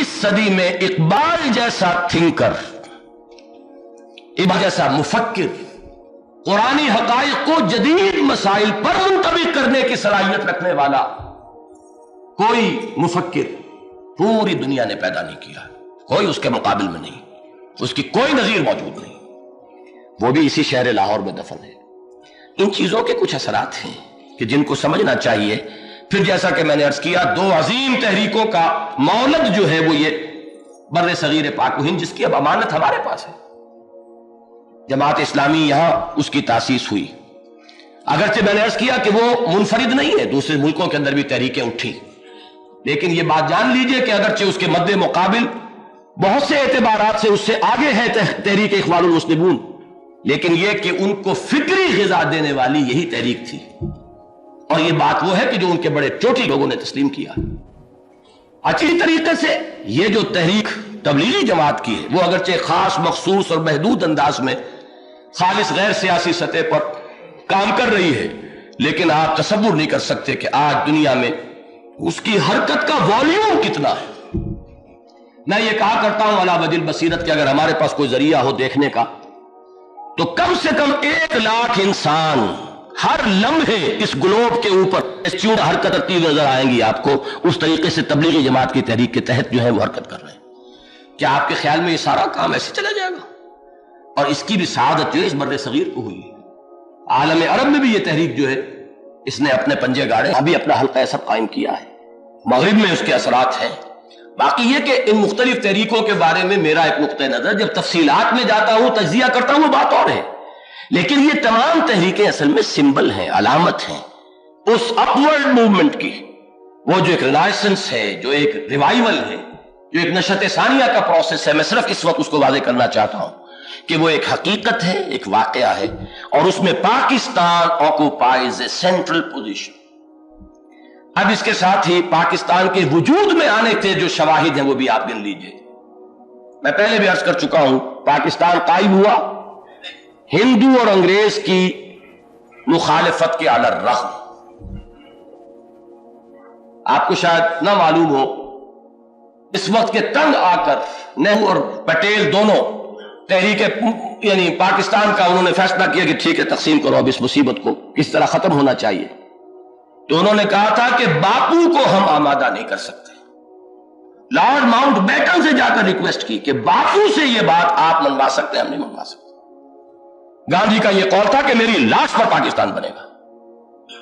[SPEAKER 1] اس صدی میں اقبال جیسا تھنکر، اقبال جیسا مفکر، قرآنی حقائق کو جدید مسائل پر منطبق کرنے کی صلاحیت رکھنے والا کوئی مفکر پوری دنیا نے پیدا نہیں کیا، کوئی اس کے مقابل میں نہیں، اس کی کوئی نظیر موجود نہیں، وہ بھی اسی شہر لاہور میں دفن ہے۔ ان چیزوں کے کچھ اثرات ہیں کہ جن کو سمجھنا چاہیے۔ پھر جیسا کہ میں نے عرض کیا، دو عظیم تحریکوں کا مولد جو ہے وہ یہ بر صغیر پاک و ہند، جس کی اب امانت ہمارے پاس ہے۔ جماعت اسلامی یہاں اس کی تاسیس ہوئی، اگرچہ میں نے عرض کیا کہ وہ منفرد نہیں ہے، دوسرے ملکوں کے اندر بھی تحریکیں اٹھی، لیکن یہ بات جان لیجئے کہ اگرچہ اس کے مد مقابل بہت سے اعتبارات سے اس سے آگے ہے تحریک اخوان المسلمون، لیکن یہ کہ ان کو فکری غذا دینے والی یہی تحریک تھی، اور یہ بات وہ ہے کہ جو ان کے بڑے چوٹی لوگوں نے تسلیم کیا۔ اچھی طریقے سے یہ جو تحریک تبلیغی جماعت کی ہے، وہ اگرچہ خاص مخصوص اور محدود انداز میں خالص غیر سیاسی سطح پر کام کر رہی ہے، لیکن آپ تصور نہیں کر سکتے کہ آج دنیا میں اس کی حرکت کا والیوم کتنا ہے۔ میں یہ کہا کرتا ہوں علی وجہ البصیرت کہ اگر ہمارے پاس کوئی ذریعہ ہو دیکھنے کا تو کم سے کم 1,00,000 انسان ہر لمحے اس گلوب کے اوپر حرکت کرتی ہوئی نظر آئیں گی آپ کو، اس طریقے سے تبلیغی جماعت کی تحریک کے تحت جو ہے وہ حرکت کر رہے ہیں۔ کیا آپ کے خیال میں یہ سارا کام ایسے چلا جائے گا؟ اور اس کی بھی سعادت جو ہے اس بر صغیر کو ہوئی ہے۔ عالم عرب میں بھی یہ تحریک جو ہے اس نے اپنے پنجے گاڑے، ابھی اپنا حلقہ اثر قائم کیا ہے، مغرب میں اس کے اثرات ہیں۔ باقی یہ کہ ان مختلف تحریکوں کے بارے میں میرا ایک نقطہ نظر، جب تفصیلات میں جاتا ہوں، تجزیہ کرتا ہوں، وہ بات اور ہے، لیکن یہ تمام تحریکیں اصل میں سمبل ہیں، علامت ہیں اس اپورڈ موومنٹ کی، وہ جو ایک رینائسنس ہے، جو ایک ریوائیول ہے، جو ایک نشأت ثانیہ کا پروسیس ہے۔ میں صرف اس وقت اس کو واضح کرنا چاہتا ہوں کہ وہ ایک حقیقت ہے، ایک واقعہ ہے، اور اس میں Pakistan occupies a central position. اب اس کے ساتھ ہی پاکستان کے وجود میں آنے کے جو شواہد ہیں وہ بھی آپ گن لیجئے۔ میں پہلے بھی عرض کر چکا ہوں، پاکستان قائم ہوا ہندو اور انگریز کی مخالفت کے علی الرغم۔ آپ کو شاید نہ معلوم ہو، اس وقت کے تنگ آ کر نہرو اور پٹیل دونوں تحریک یعنی پاکستان کا انہوں نے فیصلہ کیا کہ ٹھیک ہے تقسیم کرو، اب اس مصیبت کو کس طرح ختم ہونا چاہیے۔ تو انہوں نے کہا تھا کہ باپو کو ہم آمادہ نہیں کر سکتے۔ لارڈ ماؤنٹ بیٹن سے جا کر ریکویسٹ کی کہ باپو سے یہ بات آپ منوا سکتے ہیں، ہم نہیں منوا سکتے۔ گاندھی کا یہ قول تھا کہ میری لاش پر پاکستان بنے گا،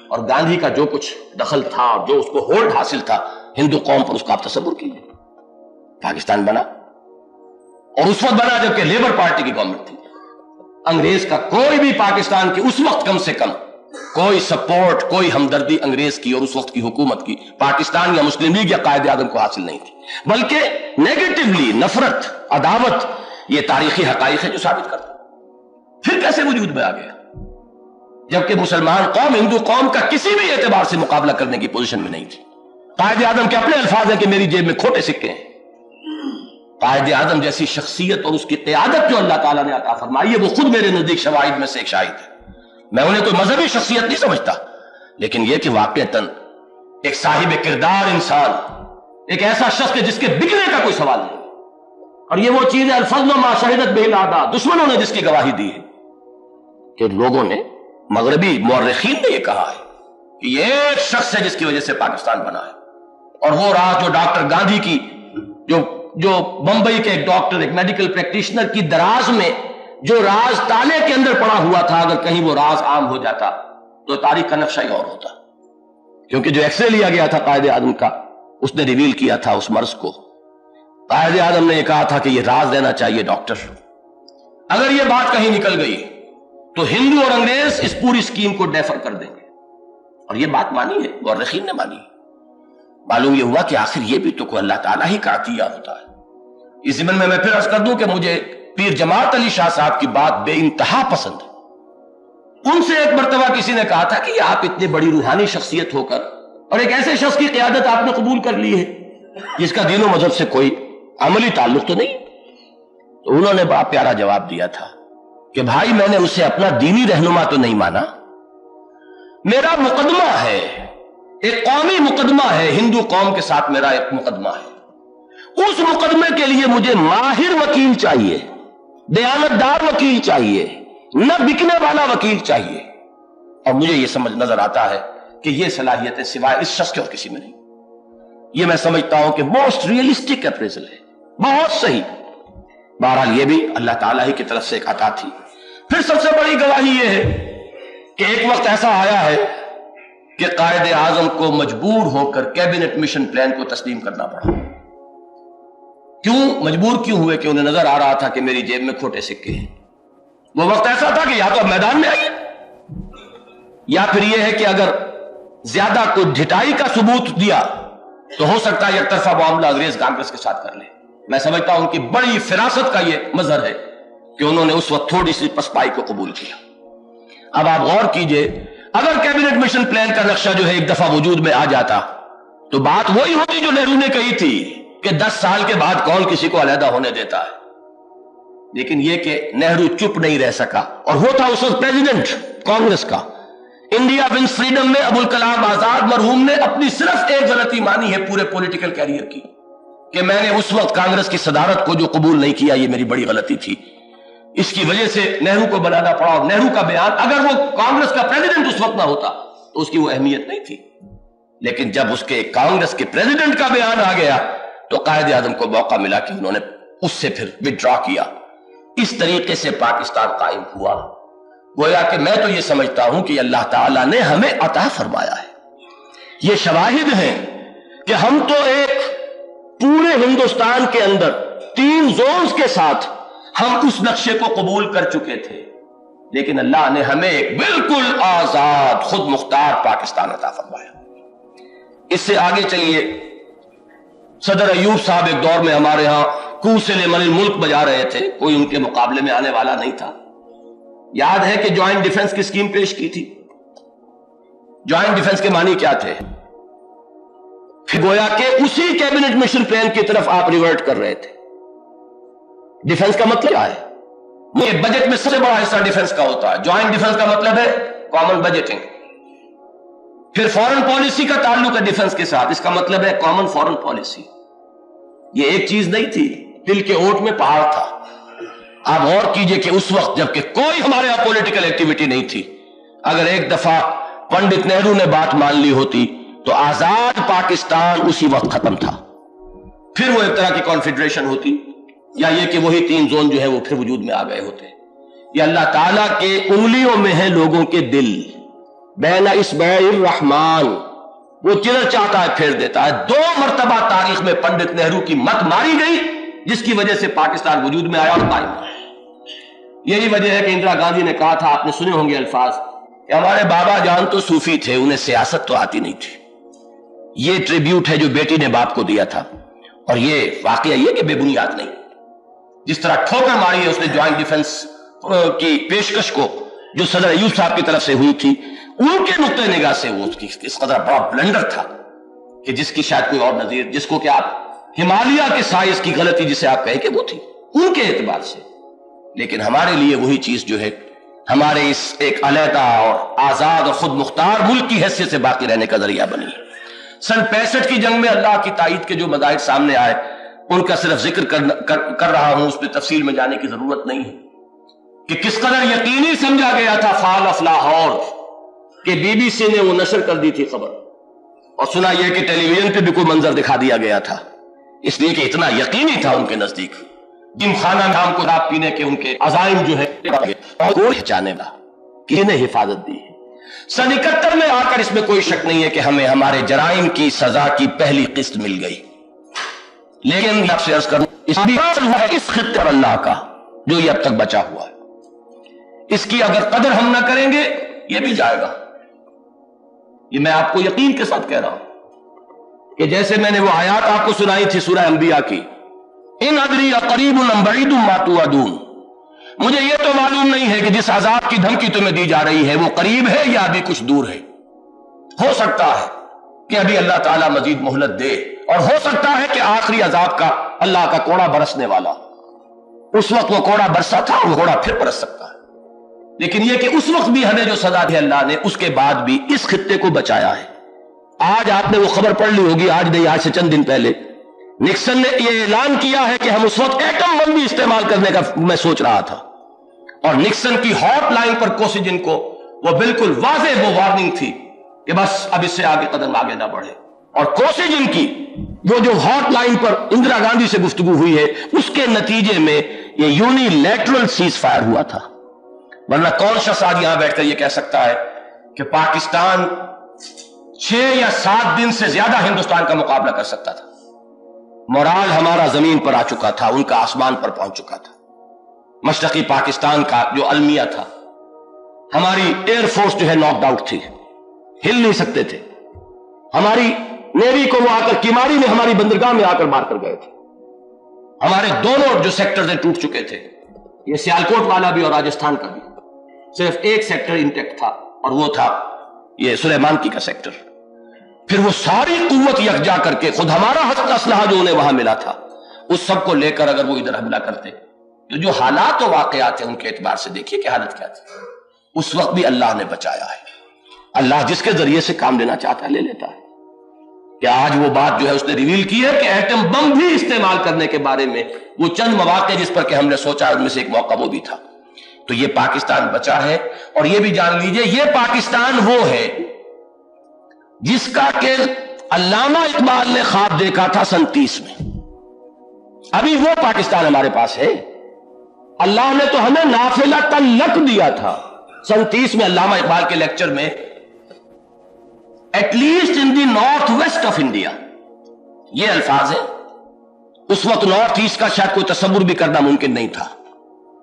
[SPEAKER 1] اور گاندھی کا جو کچھ دخل تھا، جو اس کو ہولڈ حاصل تھا ہندو قوم پر، اس کا آپ تصور کیجئے۔ پاکستان بنا، اور اس وقت بنا جبکہ لیبر پارٹی کی گورنمنٹ تھی۔ انگریز کا کوئی بھی پاکستان کی اس وقت کم سے کم کوئی سپورٹ، کوئی ہمدردی انگریز کی اور اس وقت کی حکومت کی پاکستان یا مسلم لیگ یا قائد اعظم کو حاصل نہیں تھی، بلکہ نیگیٹولی نفرت، عداوت، یہ تاریخی حقائق ہے جو ثابت کرتا۔ پھر کیسے وجود میں آ گیا جبکہ مسلمان قوم ہندو قوم کا کسی بھی اعتبار سے مقابلہ کرنے کی پوزیشن میں نہیں تھی؟ قائد اعظم کے اپنے الفاظ ہیں کہ میری جیب میں کھوٹے سکے ہیں۔ قائد اعظم جیسی شخصیت اور اس کی قیادت جو اللہ تعالیٰ نے عطا فرمائی ہے، وہ خود میرے نزدیک شواہد میں سے ایک شاہد ہے۔ میں انہیں کوئی مذہبی شخصیت نہیں سمجھتا، لیکن یہ کہ واقعتاً ایک صاحب کردار انسان، ایک ایسا شخص کہ جس کے بگڑنے کا کوئی سوال نہیں، اور یہ وہ چیز ہے الفضل ما شہدت بہ الاعداء، دشمنوں نے جس کی گواہی دی ہے، کہ لوگوں نے، مغربی مورخین نے یہ کہا ہے کہ یہ ایک شخص ہے جس کی وجہ سے پاکستان بنا ہے۔ اور وہ راز جو ڈاکٹر گاندھی کی، جو بمبئی کے ایک ڈاکٹر، ایک میڈیکل پریکٹیشنر کی دراز میں جو راز تالے کے اندر پڑا ہوا تھا، اگر کہیں وہ راز عام ہو جاتا تو تاریخ کا نقشہ ہی اور ہوتا، کیونکہ جو ایکس رے لیا گیا تھا قائد اعظم کا، اس نے ریویل کیا تھا اس مرض کو۔ قائد اعظم نے یہ کہا تھا کہ یہ راز دینا چاہیے ڈاکٹر۔ اگر یہ بات کہیں نکل گئی تو ہندو اور انگریز اس پوری اسکیم کو ڈیفر کر دیں گے، اور یہ بات مانی ہے، مورخین نے مانی ہے۔ معلوم یہ ہوا کہ آخر یہ بھی تو کوئی اللہ تعالیٰ ہی کا عطیہ ہوتا ہے۔ اس ضمن میں پھر عرض کر دوں کہ مجھے پیر جماعت علی شاہ صاحب کی بات بے انتہا پسند ہے۔ ان سے ایک مرتبہ کسی نے کہا تھا کہ یہ آپ اتنی بڑی روحانی شخصیت ہو کر اور ایک ایسے شخص کی قیادت آپ نے قبول کر لی ہے جس کا دین و مذہب سے کوئی عملی تعلق تو نہیں؟ تو انہوں نے بڑا پیارا جواب دیا تھا کہ بھائی میں نے اسے اپنا دینی رہنما تو نہیں مانا، میرا مقدمہ ہے، ایک قومی مقدمہ ہے، ہندو قوم کے ساتھ میرا ایک مقدمہ ہے۔ اس مقدمے کے لیے مجھے ماہر وکیل چاہیے، دیانتدار وکیل چاہیے، نہ بکنے والا وکیل چاہیے. اور مجھے یہ سمجھ نظر آتا ہے کہ یہ صلاحیتیں سوائے اس شخص کے اور کسی میں نہیں. یہ میں سمجھتا ہوں کہ موسٹ ریئلسٹک اپریزل ہے، بہت صحیح. بہرحال یہ بھی اللہ تعالیٰ ہی کی طرف سے ایک عطا تھی. پھر سب سے بڑی گواہی یہ ہے کہ ایک وقت ایسا آیا ہے کہ قائد اعظم کو مجبور ہو کر کیبنٹ مشن پلان کو تسلیم کرنا پڑا. کیوں مجبور کیوں ہوئے؟ کہ انہیں نظر آ رہا تھا کہ میری جیب میں کھوٹے سکے ہیں. وہ وقت ایسا تھا کہ یا تو اب میدان میں آئیے، یا پھر یہ ہے کہ اگر زیادہ کوئی ڈھٹائی کا ثبوت دیا تو ہو سکتا ہے یک طرفہ معاملہ انگریز کانگریس کے ساتھ کر لے. میں سمجھتا ہوں ان کی بڑی فراست کا یہ مظہر ہے کہ انہوں نے اس وقت تھوڑی سی پسپائی کو قبول کیا. اب آپ غور کیجئے، اگر کیبنٹ مشن پلان کا نقشہ جو ہے ایک دفعہ وجود میں آ جاتا تو بات وہی ہوتی جو نہرو نے کہی تھی کہ 10 سال کے بعد کون کسی کو علیحدہ ہونے دیتا ہے. لیکن یہ کہ نہرو چپ نہیں رہ سکا، اور وہ تھا اس وقت پریزیڈنٹ کانگریس کا. انڈیا ونس فریڈم میں ابوالکلام آزاد مرحوم نے اپنی صرف ایک غلطی مانی ہے پورے پولیٹیکل کیریئر کی، کہ میں نے اس وقت کانگریس کی صدارت کو جو قبول نہیں کیا، یہ میری بڑی غلطی تھی. اس کی وجہ سے نہرو کو بنانا پڑا، اور نہرو کا بیان اگر وہ کانگریس کا پریزیڈنٹ اس وقت نہ ہوتا تو اس کی وہ اہمیت نہیں تھی. لیکن جب اس کے کانگریس کے پریزیڈنٹ کا بیان آ گیا تو قائد اعظم کو موقع ملا کہ انہوں نے اس سے پھر وڈرا کیا. اس طریقے سے پاکستان قائم ہوا. گویا کہ میں تو یہ سمجھتا ہوں کہ اللہ تعالیٰ نے ہمیں عطا فرمایا ہے. یہ شواہد ہیں کہ ہم تو ایک پورے ہندوستان کے اندر 3 زونز کے ساتھ ہم اس نقشے کو قبول کر چکے تھے، لیکن اللہ نے ہمیں ایک بالکل آزاد خود مختار پاکستان عطا فرمایا. اس سے آگے چلیے. صدر ایوب صاحب ایک دور میں ہمارے ہاں کو سے لمن الملک بجا رہے تھے، کوئی ان کے مقابلے میں آنے والا نہیں تھا. یاد ہے کہ جوائنٹ ڈیفنس کی اسکیم پیش کی تھی. جوائنٹ ڈیفنس کے معنی کیا تھے؟ پھر گویا کہ اسی کیبنٹ مشن پلان کی طرف آپ ریورٹ کر رہے تھے. ڈیفنس کا مطلب کیا ہے؟ یہ بجٹ میں سب سے بڑا حصہ ڈیفنس کا ہوتا ہے. جوائنٹ ڈیفنس کا مطلب ہے کامن بجٹنگ. پھر فورن پالیسی کا تعلق ہے ڈیفنس کے ساتھ، اس کا مطلب ہے کامن فورن پالیسی. یہ ایک چیز نہیں تھی، دل کے اوٹ میں پہاڑ تھا. آپ غور کیجئے کہ اس وقت جبکہ کوئی ہمارے یہاں پولیٹیکل ایکٹیویٹی نہیں تھی، اگر ایک دفعہ پنڈت نہرو نے بات مان لی ہوتی تو آزاد پاکستان اسی وقت ختم تھا. پھر وہ ایک طرح کی کانفیڈریشن ہوتی، یا یہ کہ وہی 3 زون جو ہے وہ پھر وجود میں آ گئے ہوتے. یہ اللہ تعالیٰ کے انگلیوں میں ہیں لوگوں کے دل. بین اصبع الرحمن، وہ چلر چاہتا ہے پھیر دیتا ہے. 2 مرتبہ تاریخ میں پنڈت نہرو کی مت ماری گئی جس کی وجہ سے پاکستان وجود میں آیا اور قائم ہوا. یہی وجہ ہے کہ اندرا گاندھی نے کہا تھا، آپ نے سنے ہوں گے الفاظ، کہ ہمارے بابا جان تو صوفی تھے، انہیں سیاست تو آتی نہیں تھی. یہ ٹریبیوٹ ہے جو بیٹی نے باپ کو دیا تھا، اور یہ واقعہ یہ کہ بے بنیاد نہیں. جس طرح ٹھوکر ماری ہے اس نے جوائنٹ ڈیفنس کی پیشکش کو جو صدر ایوب صاحب کی طرف سے ہوئی تھی، ان کے نقطۂ نگاہ سے وہ اس قدر بڑا بلنڈر تھا کہ جس کی شاید کوئی اور نظیر، جس کو کہ آپ ہمالیہ کے سائز کی غلطی جسے آپ کہیں کہ وہ تھی ان کے اعتبار سے. لیکن ہمارے لیے وہی چیز جو ہے ہمارے اس ایک علیحدہ اور آزاد اور خود مختار ملک کی حیثیت سے باقی رہنے کا ذریعہ بنی. سن 65 کی جنگ میں اللہ کی تائید کے جو مظاہر سامنے آئے ان کا صرف ذکر کر رہا ہوں، اس پہ تفصیل میں جانے کی ضرورت نہیں ہے کہ کس قدر یقینی سمجھا گیا تھا فال آف لاہور کہ بی بی سی نے وہ نشر کر دی تھی خبر، اور سنا یہ کہ ٹیلی ویژن پہ بھی کوئی منظر دکھا دیا گیا تھا، اس لیے کہ اتنا یقینی تھا ان کے نزدیک. جم خانہ نام کو رات پینے کے ان کے عزائم جو ہے کوئی جانے گا کہ انہیں حفاظت دی ہے. سن 71 میں آ کر اس میں کوئی شک نہیں ہے کہ ہمیں ہمارے جرائم کی سزا کی پہلی قسط مل گئی. لیکن آپ سے عرض کروں اس خطے پر اللہ کا جو یہ اب تک بچا ہوا ہے، اس کی اگر قدر ہم نہ کریں گے یہ بھی جائے گا. یہ میں آپ کو یقین کے ساتھ کہہ رہا ہوں کہ جیسے میں نے وہ آیات آپ کو سنائی تھی سورہ انبیاء کی، ان ادری اقریب ام بعید ما توعدون، مجھے یہ تو معلوم نہیں ہے کہ جس عذاب کی دھمکی تمہیں دی جا رہی ہے وہ قریب ہے یا ابھی کچھ دور ہے. ہو سکتا ہے کہ ابھی اللہ تعالیٰ مزید مہلت دے، اور ہو سکتا ہے کہ آخری عذاب کا اللہ کا کوڑا برسنے والا، اس وقت وہ کوڑا برسا تھا اور وہ کوڑا پھر برس سکتا ہے. لیکن یہ کہ اس وقت بھی ہمیں جو سزا دی اللہ نے اس کے بعد بھی اس خطے کو بچایا ہے. آج آپ نے وہ خبر پڑھ لی ہوگی، آج نہیں آج سے چند دن پہلے، نکسن نے یہ اعلان کیا ہے کہ ہم اس وقت ایٹم بم بھی استعمال کرنے کا میں سوچ رہا تھا، اور نکسن کی ہاٹ لائن پر کوسیجن کو وہ بالکل واضح وہ وارننگ تھی کہ بس اب اس سے آگے قدم آگے نہ بڑھے، اور کوسیجن کی وہ جو ہاٹ لائن پر اندرا گاندھی سے گفتگو ہوئی ہے اس کے نتیجے میں یہ یونی لیٹرل سیز فائر ہوا تھا، ورنہ کون شخص آج یہاں بیٹھ کر یہ کہہ سکتا ہے کہ پاکستان 6 یا 7 دن سے زیادہ ہندوستان کا مقابلہ کر سکتا تھا؟ مورال ہمارا زمین پر آ چکا تھا، ان کا آسمان پر پہنچ چکا تھا۔ مشرقی پاکستان کا جو المیہ تھا، ہماری ایئر فورس جو ہے ناکڈ آؤٹ تھی، ہل نہیں سکتے تھے، ہماری نیوی کو وہ آ کر کیماری میں ہماری بندرگاہ میں آ کر مار کر گئے تھے، ہمارے دونوں جو سیکٹرز ٹوٹ چکے تھے، یہ سیالکوٹ والا بھی اور راجستھان کا بھی، صرف ایک سیکٹر انٹیکٹ تھا اور وہ تھا یہ سلیمان کی کا سیکٹر۔ پھر وہ ساری قوت یکجا کر کے خود ہمارا ہست اسلحہ جو انہیں وہاں ملا تھا اس سب کو لے کر اگر وہ ادھر حملہ کرتے تو جو حالات و واقعات ہیں ان کے اعتبار سے دیکھیے کہ حالت کیا تھی۔ اس وقت بھی اللہ نے بچایا ہے، اللہ جس کے ذریعے سے کام لینا چاہتا ہے لے لیتا ہے۔ کہ آج وہ بات جو ہے اس نے ریویل کی ہے کہ ایٹم بم بھی استعمال کرنے کے بارے میں وہ چند مواقع جس پر کہ ہم نے سوچا ان میں سے ایک موقع وہ بھی تھا۔ تو یہ پاکستان بچا ہے، اور یہ بھی جان لیجئے یہ پاکستان وہ ہے جس کا کہ علامہ اقبال نے خواب دیکھا تھا 37 میں۔ ابھی وہ پاکستان ہمارے پاس ہے، اللہ نے تو ہمیں نافلہ تلق دیا تھا 37 میں علامہ اقبال کے لیکچر میں، at least in the north west of India, یہ الفاظ ہیں۔ اس وقت نارتھ ایسٹ کا شاید کوئی تصور بھی کرنا ممکن نہیں تھا،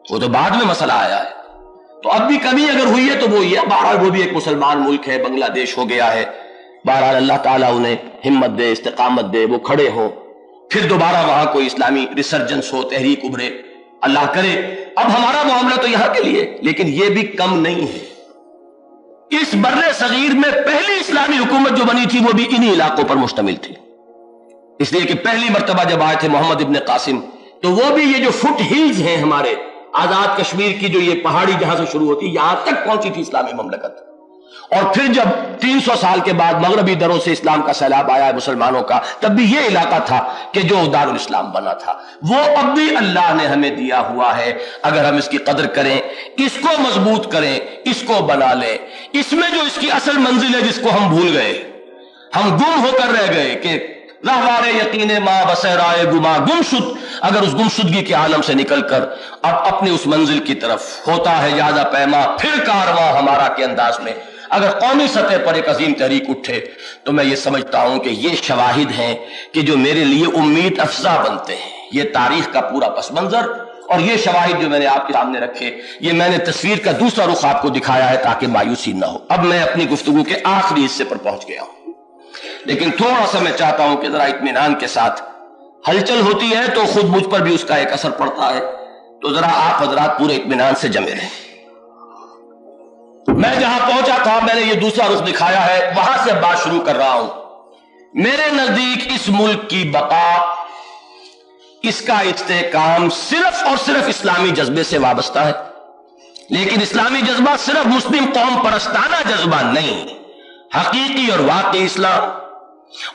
[SPEAKER 1] وہ تو بعد میں مسئلہ آیا ہے۔ تو اب بھی کمی اگر ہوئی ہے تو وہ یہ، بہرحال وہ بھی ایک مسلمان ملک ہے، بنگلہ دیش ہو گیا ہے، بہرحال اللہ تعالیٰ انہیں ہمت دے، استقامت دے، وہ کھڑے ہوں، پھر دوبارہ وہاں کوئی اسلامی ریسرجنس ہو، تحریک ابھرے، اللہ کرے۔ اب ہمارا معاملہ تو یہاں کے لیے، لیکن یہ بھی کم نہیں ہے۔ اس بر صغیر میں پہلی اسلامی حکومت جو بنی تھی وہ بھی انہی علاقوں پر مشتمل تھی، اس لیے کہ پہلی مرتبہ جب آئے تھے محمد ابن قاسم تو وہ بھی یہ جو فٹ ہلز ہیں ہمارے آزاد کشمیر کی، جو یہ پہاڑی جہاں سے شروع ہوتی یہاں تک پہنچی تھی اسلامی مملکت، اور پھر جب 300 سال کے بعد مغربی دروں سے اسلام کا سیلاب آیا ہے مسلمانوں کا، تب بھی یہ علاقہ تھا کہ جو دارالاسلام بنا تھا، وہ اب بھی اللہ نے ہمیں دیا ہوا ہے۔ اگر ہم اس کی قدر کریں، اس کو مضبوط کریں، اس کو بنا لیں، اس میں جو اس کی اصل منزل ہے جس کو ہم بھول گئے، ہم گم ہو کر رہ گئے کہ راہوار یقین ماں بصیرائے گما گم شد، اگر اس گمشدگی کے عالم سے نکل کر اب اپنی اس منزل کی طرف ہوتا ہے یادہ پیما پھر کارواں ہمارا کے انداز میں اگر قومی سطح پر ایک عظیم تحریک اٹھے، تو میں یہ سمجھتا ہوں کہ یہ شواہد ہیں کہ جو میرے لیے امید افزا بنتے ہیں۔ یہ تاریخ کا پورا پس منظر اور یہ شواہد جو میں نے آپ کے سامنے رکھے، یہ میں نے تصویر کا دوسرا رخ آپ کو دکھایا ہے تاکہ مایوسی نہ ہو۔ اب میں اپنی گفتگو کے آخری حصے پر پہنچ گیا ہوں، لیکن تھوڑا سا میں چاہتا ہوں کہ ذرا اطمینان کے ساتھ، ہلچل ہوتی ہے تو خود مجھ پر بھی اس کا ایک اثر پڑتا ہے، تو ذرا آپ حضرات پورے اطمینان سے جمے رہیں۔ میں جہاں پہنچا تھا میں نے یہ دوسرا رخ دکھایا ہے، وہاں سے بات شروع کر رہا ہوں۔ میرے نزدیک اس ملک کی بقا، اس کا استحکام صرف اور صرف اسلامی جذبے سے وابستہ ہے، لیکن اسلامی جذبہ صرف مسلم قوم پرستانہ جذبہ نہیں، حقیقی اور واقعی اسلام،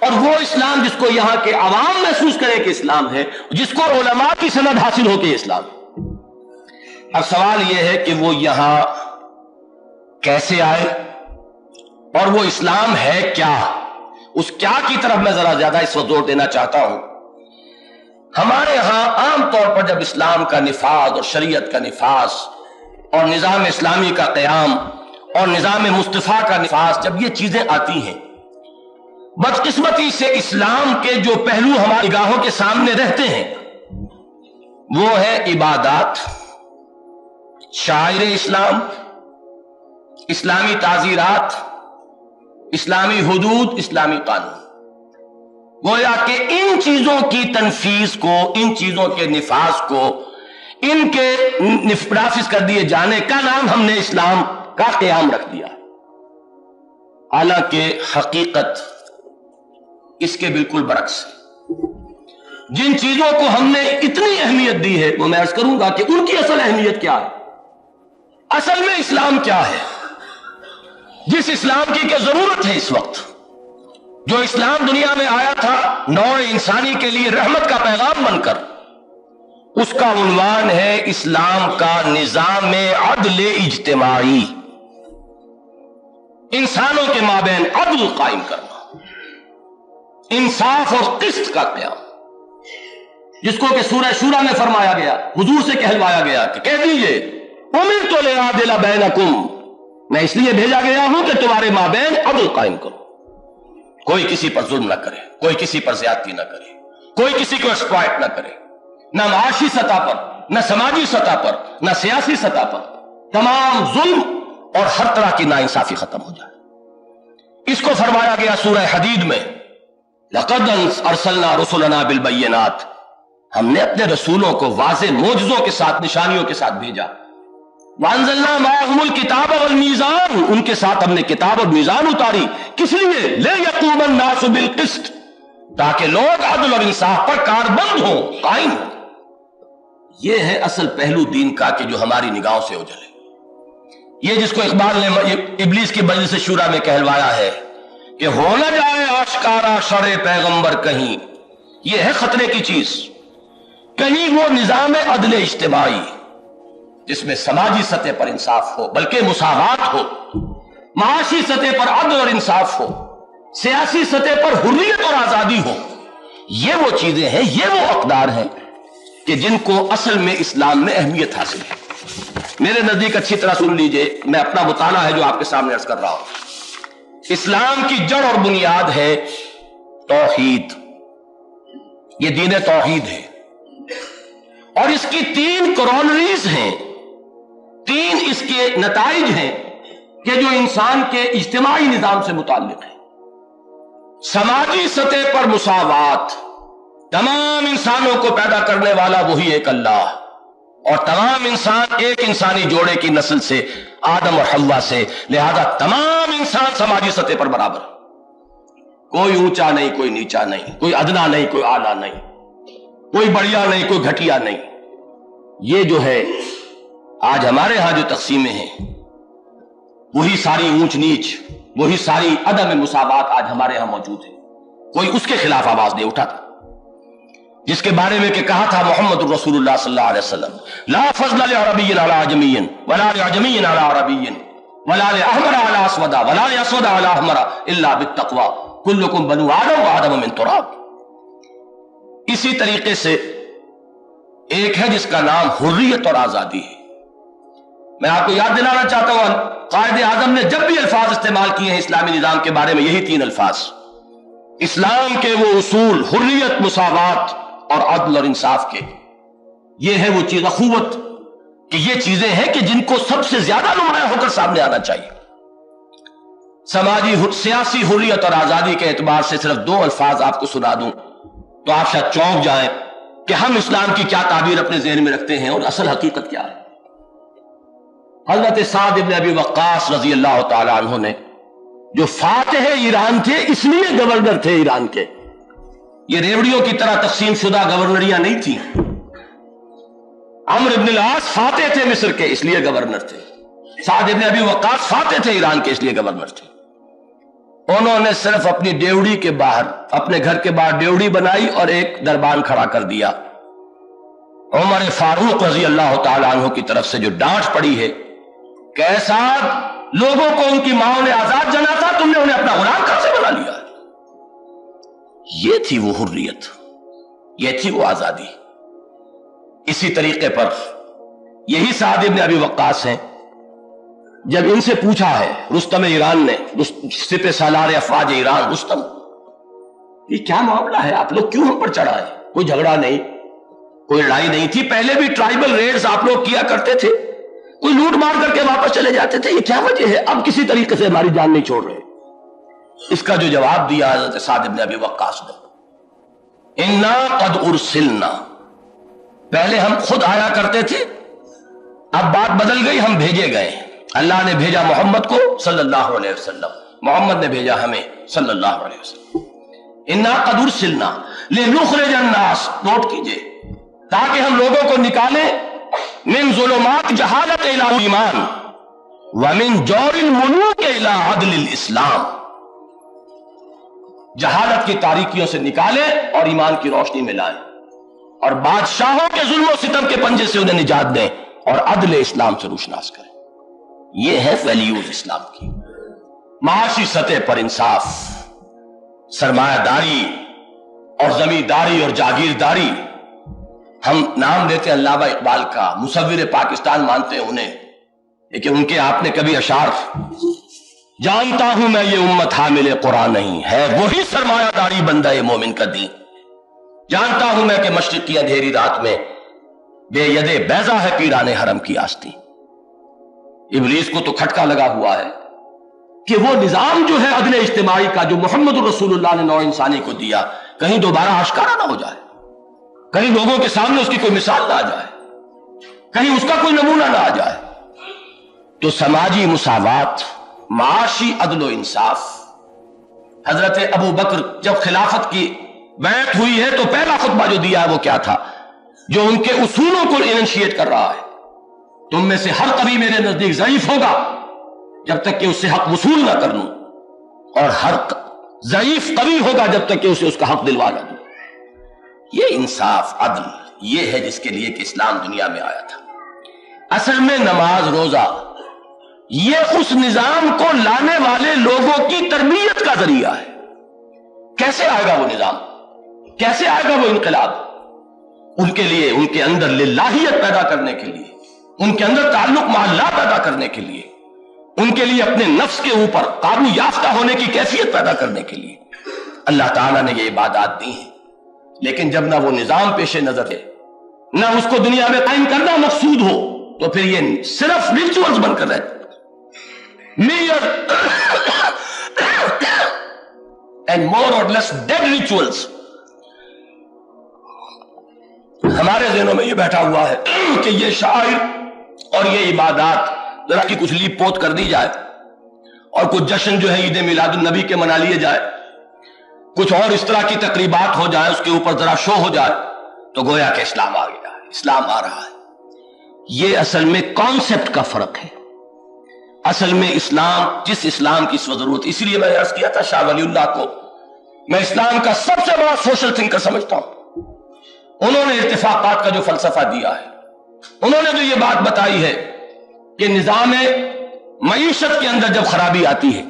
[SPEAKER 1] اور وہ اسلام جس کو یہاں کے عوام محسوس کرے کہ اسلام ہے، جس کو علماء کی سند حاصل ہو کہ اسلام ہے۔ اب سوال یہ ہے کہ وہ یہاں کیسے آئے اور وہ اسلام ہے کیا؟ اس کیا کی طرف میں ذرا زیادہ اس وقت زور دینا چاہتا ہوں۔ ہمارے ہاں عام طور پر جب اسلام کا نفاذ اور شریعت کا نفاذ اور نظام اسلامی کا قیام اور نظام مصطفیٰ کا نفاذ، جب یہ چیزیں آتی ہیں، بدقسمتی سے اسلام کے جو پہلو ہماری نگاہوں کے سامنے رہتے ہیں وہ ہے عبادات، شاعر اسلام، اسلامی تعزیرات، اسلامی حدود، اسلامی قانون۔ گویا کہ ان چیزوں کی تنفیذ کو، ان چیزوں کے نفاذ کو، ان کے نافذ کر دیے جانے کا نام ہم نے اسلام کا قیام رکھ دیا، حالانکہ حقیقت اس کے بالکل برعکس ہے۔ جن چیزوں کو ہم نے اتنی اہمیت دی ہے وہ میں عرض کروں گا کہ ان کی اصل اہمیت کیا ہے، اصل میں اسلام کیا ہے، جس اسلام کی کہ ضرورت ہے اس وقت، جو اسلام دنیا میں آیا تھا نوع انسانی کے لیے رحمت کا پیغام بن کر، اس کا عنوان ہے اسلام کا نظام عدل اجتماعی، انسانوں کے مابین عدل قائم کرنا، انصاف اور قسط کا قیام، جس کو کہ سورہ شورى میں فرمایا گیا، حضور سے کہلوایا گیا کہ کہہ دیجئے امرت لأعدل بینکم، میں اس لیے بھیجا گیا ہوں کہ تمہارے مابین عدل قائم کرو، کوئی کسی پر ظلم نہ کرے، کوئی کسی پر زیادتی نہ کرے، کوئی کسی کو ایکسپلائٹ نہ کرے، نہ معاشی سطح پر، نہ سماجی سطح پر، نہ سیاسی سطح پر، تمام ظلم اور ہر طرح کی ناانصافی ختم ہو جائے۔ اس کو فرمایا گیا سورہ حدید میں، لقد ارسلنا رسلنا بالبینات، ہم نے اپنے رسولوں کو واضح معجزوں کے ساتھ، نشانیوں کے ساتھ بھیجا، وانزلنا معهم الکتاب والمیزان، ان کے ساتھ ہم نے کتاب اور میزان اتاری، کس لیے؟ لیقوم الناس بالقسط، تاکہ لوگ عدل اور انصاف پر کاربند ہوں، قائم ہوں۔ یہ ہے اصل پہلو دین کا کہ جو ہماری نگاہوں سے اوجھل ہے۔ یہ جس کو اقبال نے ابلیس کی مجلس شورى میں کہلوایا ہے کہ ہو نہ جائے آشکارا شرع پیغمبر کہیں، یہ ہے خطرے کی چیز، کہیں وہ نظام عدل اجتماعی جس میں سماجی سطح پر انصاف ہو، بلکہ مساوات ہو، معاشی سطح پر عدل اور انصاف ہو، سیاسی سطح پر حریت اور آزادی ہو، یہ وہ چیزیں ہیں، یہ وہ اقدار ہیں کہ جن کو اصل میں اسلام میں اہمیت حاصل ہے۔ میرے نزدیک اچھی طرح سن لیجئے، میں اپنا مطالعہ ہے جو آپ کے سامنے عرض کر رہا ہوں۔ اسلام کی جڑ اور بنیاد ہے توحید، یہ دین توحید ہے، اور اس کی 3 کورونریز ہیں، 3 اس کے نتائج ہیں کہ جو انسان کے اجتماعی نظام سے متعلق ہے۔ سماجی سطح پر مساوات، تمام انسانوں کو پیدا کرنے والا وہی ایک اللہ، اور تمام انسان ایک انسانی جوڑے کی نسل سے، آدم اور حوا سے، لہذا تمام انسان سماجی سطح پر برابر، کوئی اونچا نہیں، کوئی نیچا نہیں، کوئی ادنا نہیں، کوئی اعلیٰ نہیں، کوئی بڑھیا نہیں، کوئی گھٹیا نہیں۔ یہ جو ہے آج ہمارے ہاں جو تقسیمیں ہیں، وہی ساری اونچ نیچ، وہی ساری عدم مساوات آج ہمارے ہاں موجود ہے۔ کوئی اس کے خلاف آواز نہیں اٹھاتا، جس کے بارے میں کہ کہا تھا محمد الرسول اللہ صلی اللہ علیہ وسلم، لا فضل لعربی علی عجمی ولا لعجمی علی عربی ولا لأحمر علی اسود ولا لأسود علی احمر الا بالتقوی کلکم بنو آدم وآدم من تراب۔ اسی طریقے سے ایک ہے جس کا نام حریت اور آزادی ہے۔ میں آپ کو یاد دلانا چاہتا ہوں، قائد اعظم نے جب بھی الفاظ استعمال کیے ہیں اسلامی نظام کے بارے میں، یہی 3 الفاظ، اسلام کے وہ اصول حریت، مساوات اور عدل اور انصاف کے، یہ ہے وہ چیز، اخوت، کہ یہ چیزیں ہیں کہ جن کو سب سے زیادہ نمایاں ہو کر سامنے آنا چاہیے۔ سیاسی حریت اور آزادی کے اعتبار سے صرف 2 الفاظ آپ کو سنا دوں تو آپ شاید چونک جائیں کہ ہم اسلام کی کیا تعبیر اپنے ذہن میں رکھتے ہیں اور اصل حقیقت کیا ہے۔ حضرت سعد بن ابی وقاص رضی اللہ تعالی عنہ نے، جو فاتح ایران تھے، اس لیے گورنر تھے ایران کے، یہ ریوڑیوں کی طرح تقسیم شدہ گورنریاں نہیں تھیں۔ عمرو بن العاص فاتح تھے مصر کے، اس لیے گورنر تھے۔ سعد بن ابی وقاص فاتح تھے ایران کے، اس لیے گورنر تھے۔ انہوں نے صرف اپنی ڈیوڑی کے باہر، اپنے گھر کے باہر ڈیوڑی بنائی اور ایک دربان کھڑا کر دیا۔ عمر فاروق رضی اللہ تعالی عنہ کی طرف سے جو ڈانٹ پڑی ہے کہ ایسا لوگوں کو ان کی ماں نے آزاد جنا تھا، تم نے انہیں اپنا غلام کب سے بنا لیا؟ یہ تھی وہ حریت، یہ تھی وہ آزادی۔ اسی طریقے پر یہی سعد بن ابی وقاص ہیں، جب ان سے پوچھا ہے رستم ایران نے، سپہ سالار افواج ایران رستم، یہ کیا معاملہ ہے، آپ لوگ کیوں ہم پر چڑھا ہے؟ کوئی جھگڑا نہیں، کوئی لڑائی نہیں تھی، پہلے بھی ٹرائبل ریڈز آپ لوگ کیا کرتے تھے، کوئی لوٹ مار کر کے واپس چلے جاتے تھے، یہ کیا وجہ ہے اب کسی طریقے سے ہماری جان نہیں چھوڑ رہے؟ اس کا جو جواب دیا حضرت سعد بن ابی وقاص نے، انا قد ارسلنا، پہلے ہم خود آیا کرتے تھے، اب بات بدل گئی، ہم بھیجے گئے۔ اللہ نے بھیجا محمد کو صلی اللہ علیہ وسلم، محمد نے بھیجا ہمیں صلی اللہ علیہ وسلم۔ انا قد ارسلنا لنخرج الناس، نوٹ کیجئے، تاکہ ہم لوگوں کو نکالیں من ظلمات جہالت الى ایمان ومن جور الملوک الى عدل الاسلام، جہالت کی تاریکیوں سے نکالیں اور ایمان کی روشنی میں لائیں، اور بادشاہوں کے ظلم و ستم کے پنجے سے انہیں نجات دیں اور عدل اسلام سے روشناس کریں۔ یہ ہے ویلیوز اسلام کی۔ معاشی سطح پر انصاف، سرمایہ داری اور زمینداری اور جاگیرداری، ہم نام لیتے علامہ اقبال کا، مصور پاکستان مانتے ہیں انہیں، لیکن ان کے آپ نے کبھی اشعار، جانتا ہوں میں یہ امت حامل قرآن نہیں ہے وہی سرمایہ داری بندہ مومن کا دین، جانتا ہوں میں کہ مشرق کی اندھیری رات میں بے ید بیضا ہے پیران حرم کی آستی۔ ابلیس کو تو کھٹکا لگا ہوا ہے کہ وہ نظام جو ہے عدل اجتماعی کا جو محمد الرسول اللہ نے نوع انسانی کو دیا، کہیں دوبارہ آشکارا نہ ہو جائے، کہیں لوگوں کے سامنے اس کی کوئی مثال نہ آ جائے، کہیں اس کا کوئی نمونہ نہ آ جائے۔ تو سماجی مساوات، معاشی عدل و انصاف، حضرت ابو بکر جب خلافت کی بیعت ہوئی ہے تو پہلا خطبہ جو دیا ہے وہ کیا تھا؟ جو ان کے اصولوں کو انشیٹ کر رہا ہے، تم میں سے ہر قوی میرے نزدیک ضعیف ہوگا جب تک کہ اس سے حق وصول نہ کر لوں، اور ہر ضعیف قوی ہوگا جب تک کہ اسے اس کا حق دلوا نہ دوں۔ یہ انصاف، عدل، یہ ہے جس کے لیے کہ اسلام دنیا میں آیا تھا۔ اصل میں نماز، روزہ، یہ اس نظام کو لانے والے لوگوں کی تربیت کا ذریعہ ہے۔ کیسے آئے گا وہ نظام؟ کیسے آئے گا وہ انقلاب؟ ان کے لیے، ان کے اندر للہیت پیدا کرنے کے لیے، ان کے اندر تعلق مع اللہ پیدا کرنے کے لیے، ان کے لیے اپنے نفس کے اوپر قابو یافتہ ہونے کی کیفیت پیدا کرنے کے لیے اللہ تعالیٰ نے یہ عبادات دی ہیں۔ لیکن جب نہ وہ نظام پیش نظر ہے، نہ اس کو دنیا میں قائم کرنا مقصود ہو، تو پھر یہ صرف ریچولز بن کر رہتے mere and more or less dead rituals۔ ہمارے ذہنوں میں یہ بیٹھا ہوا ہے کہ یہ شاعر اور یہ عبادات ذرا کی کچھ لیپ پوت کر دی جائے، اور کچھ جشن جو ہے عید میلاد النبی کے منا لیے جائے، کچھ اور اس طرح کی تقریبات ہو جائے، اس کے اوپر ذرا شو ہو جائے، تو گویا کہ اسلام آ گیا ہے، اسلام آ رہا ہے۔ یہ اصل میں کانسیپٹ کا فرق ہے۔ اصل میں اسلام، جس اسلام کی اس وقت ضرورت، اسی لیے میں نے عرض کیا تھا شاہ ولی اللہ کو میں اسلام کا سب سے بڑا سوشل تھنکر سمجھتا ہوں۔ انہوں نے اتفاقات کا جو فلسفہ دیا ہے، انہوں نے جو یہ بات بتائی ہے کہ نظام معیشت کے اندر جب خرابی آتی ہے،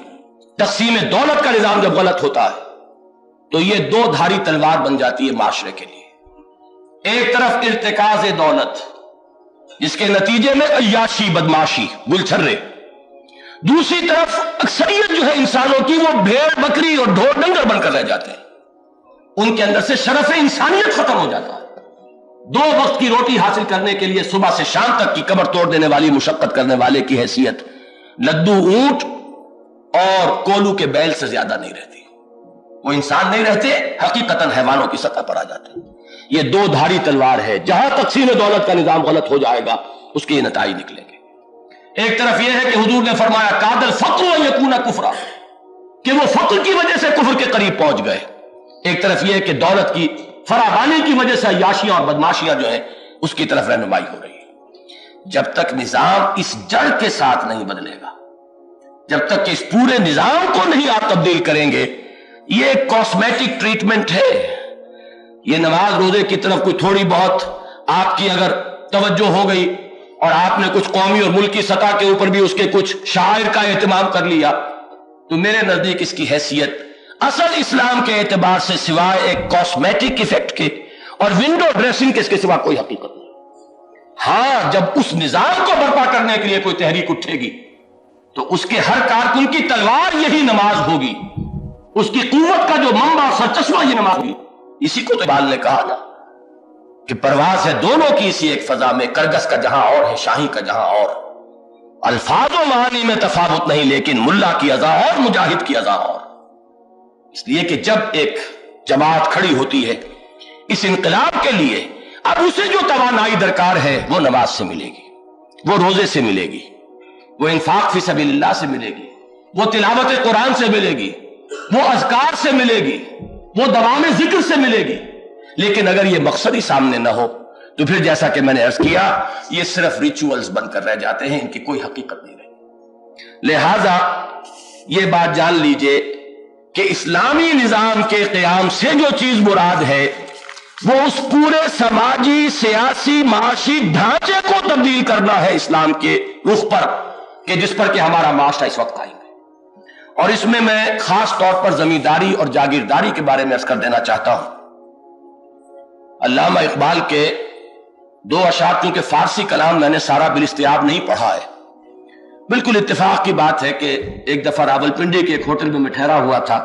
[SPEAKER 1] تقسیم دولت کا نظام جب غلط ہوتا ہے، تو یہ دو دھاری تلوار بن جاتی ہے معاشرے کے لیے۔ ایک طرف ارتکاز دولت، جس کے نتیجے میں عیاشی، بدماشی، گلچھرے، دوسری طرف اکثریت جو ہے انسانوں کی وہ بھیڑ بکری اور ڈھور ڈنگر بن کر رہ جاتے ہیں، ان کے اندر سے شرف انسانیت ختم ہو جاتا ہے۔ دو وقت کی روٹی حاصل کرنے کے لیے صبح سے شام تک کی کمر توڑ دینے والی مشقت کرنے والے کی حیثیت لدو اونٹ اور کولو کے بیل سے زیادہ نہیں رہتی۔ وہ انسان نہیں رہتے، حقیقتاً حیوانوں کی سطح پر آ جاتے ہیں۔ یہ دو دھاری تلوار ہے، جہاں تقسیم دولت کا نظام غلط ہو جائے گا اس کے یہ نتائج نکلیں گے۔ ایک طرف یہ ہے کہ حضور نے فرمایا کاد الفقر ان یکون کفرا، کہ وہ فقر کی وجہ سے کفر کے قریب پہنچ گئے۔ ایک طرف یہ ہے کہ دولت کی فراوانی کی وجہ سے عیاشیاں اور بدماشیاں جو ہیں اس کی طرف رہنمائی ہو رہی ہے۔ جب تک نظام اس جڑ کے ساتھ نہیں بدلے گا، جب تک کہ اس پورے نظام کو نہیں آپ تبدیل کریں گے، یہ ایک کاسمیٹک ٹریٹمنٹ ہے۔ یہ نماز روزے کی طرف کوئی تھوڑی بہت آپ کی اگر توجہ ہو گئی اور آپ نے کچھ قومی اور ملکی سطح کے اوپر بھی اس کے کچھ شعائر کا اہتمام کر لیا، تو میرے نزدیک اس کی حیثیت اصل اسلام کے اعتبار سے سوائے ایک کاسمیٹک ایفیکٹ کے اور ونڈو ڈریسنگ کے اس کے سوا کوئی حقیقت نہیں۔ ہاں، جب اس نظام کو برپا کرنے کے لیے کوئی تحریک اٹھے گی تو اس کے ہر کارکن کی تلوار یہی نماز ہوگی، اس کی قوت کا جو منبع سرچشمہ یہ نماز ہوگی۔ اسی کو تو اقبال نے کہا نا کہ پرواز ہے دونوں کی اسی ایک فضا میں، کرگس کا جہاں اور ہے شاہی کا جہاں اور، الفاظ و معانی میں تفاوت نہیں لیکن ملا کی اذا اور مجاہد کی اذا اور۔ اس لیے کہ جب ایک جماعت کھڑی ہوتی ہے اس انقلاب کے لیے، اب اسے جو توانائی درکار ہے وہ نماز سے ملے گی، وہ روزے سے ملے گی، وہ انفاق فی سبیل اللہ سے ملے گی، وہ تلاوت قرآن سے ملے گی، وہ اذکار سے ملے گی، وہ دوام ذکر سے ملے گی۔ لیکن اگر یہ مقصد ہی سامنے نہ ہو تو پھر جیسا کہ میں نے عرض کیا، یہ صرف ریچولز بن کر رہ جاتے ہیں، ان کی کوئی حقیقت نہیں رہتی۔ لہذا یہ بات جان لیجئے کہ اسلامی نظام کے قیام سے جو چیز مراد ہے وہ اس پورے سماجی سیاسی معاشی ڈھانچے کو تبدیل کرنا ہے اسلام کے رخ پر، کہ جس پر کہ ہمارا معاشرہ اس وقت قائم ہے۔ اور اس میں خاص طور پر زمینداری اور جاگیرداری کے بارے میں عرض کر دینا چاہتا ہوں۔ علامہ اقبال کے 2 اشعار، کیونکہ فارسی کلام میں نے سارا بالاستیاب نہیں پڑھا ہے، بالکل اتفاق کی بات ہے کہ ایک دفعہ راولپنڈی کے ایک ہوٹل میں ٹھہرا ہوا تھا،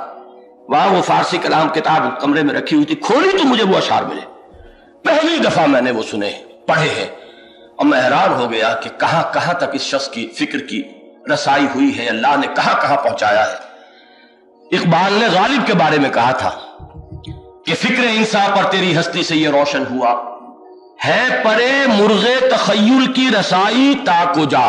[SPEAKER 1] وہاں وہ فارسی کلام کتاب کمرے میں رکھی ہوئی تھی، کھولی تو مجھے وہ اشعار ملے، پہلی دفعہ میں نے وہ سنے پڑھے ہیں، اور میں حیران ہو گیا کہ کہاں کہاں تک اس شخص کی فکر کی رسائی ہوئی ہے، اللہ نے کہاں کہاں پہنچایا ہے۔ اقبال نے غالب کے بارے میں کہا تھا کہ فکر انسان پر تیری ہستی سے یہ روشن ہوا ہے، پرے مرغ تخیل کی رسائی تا کو جا،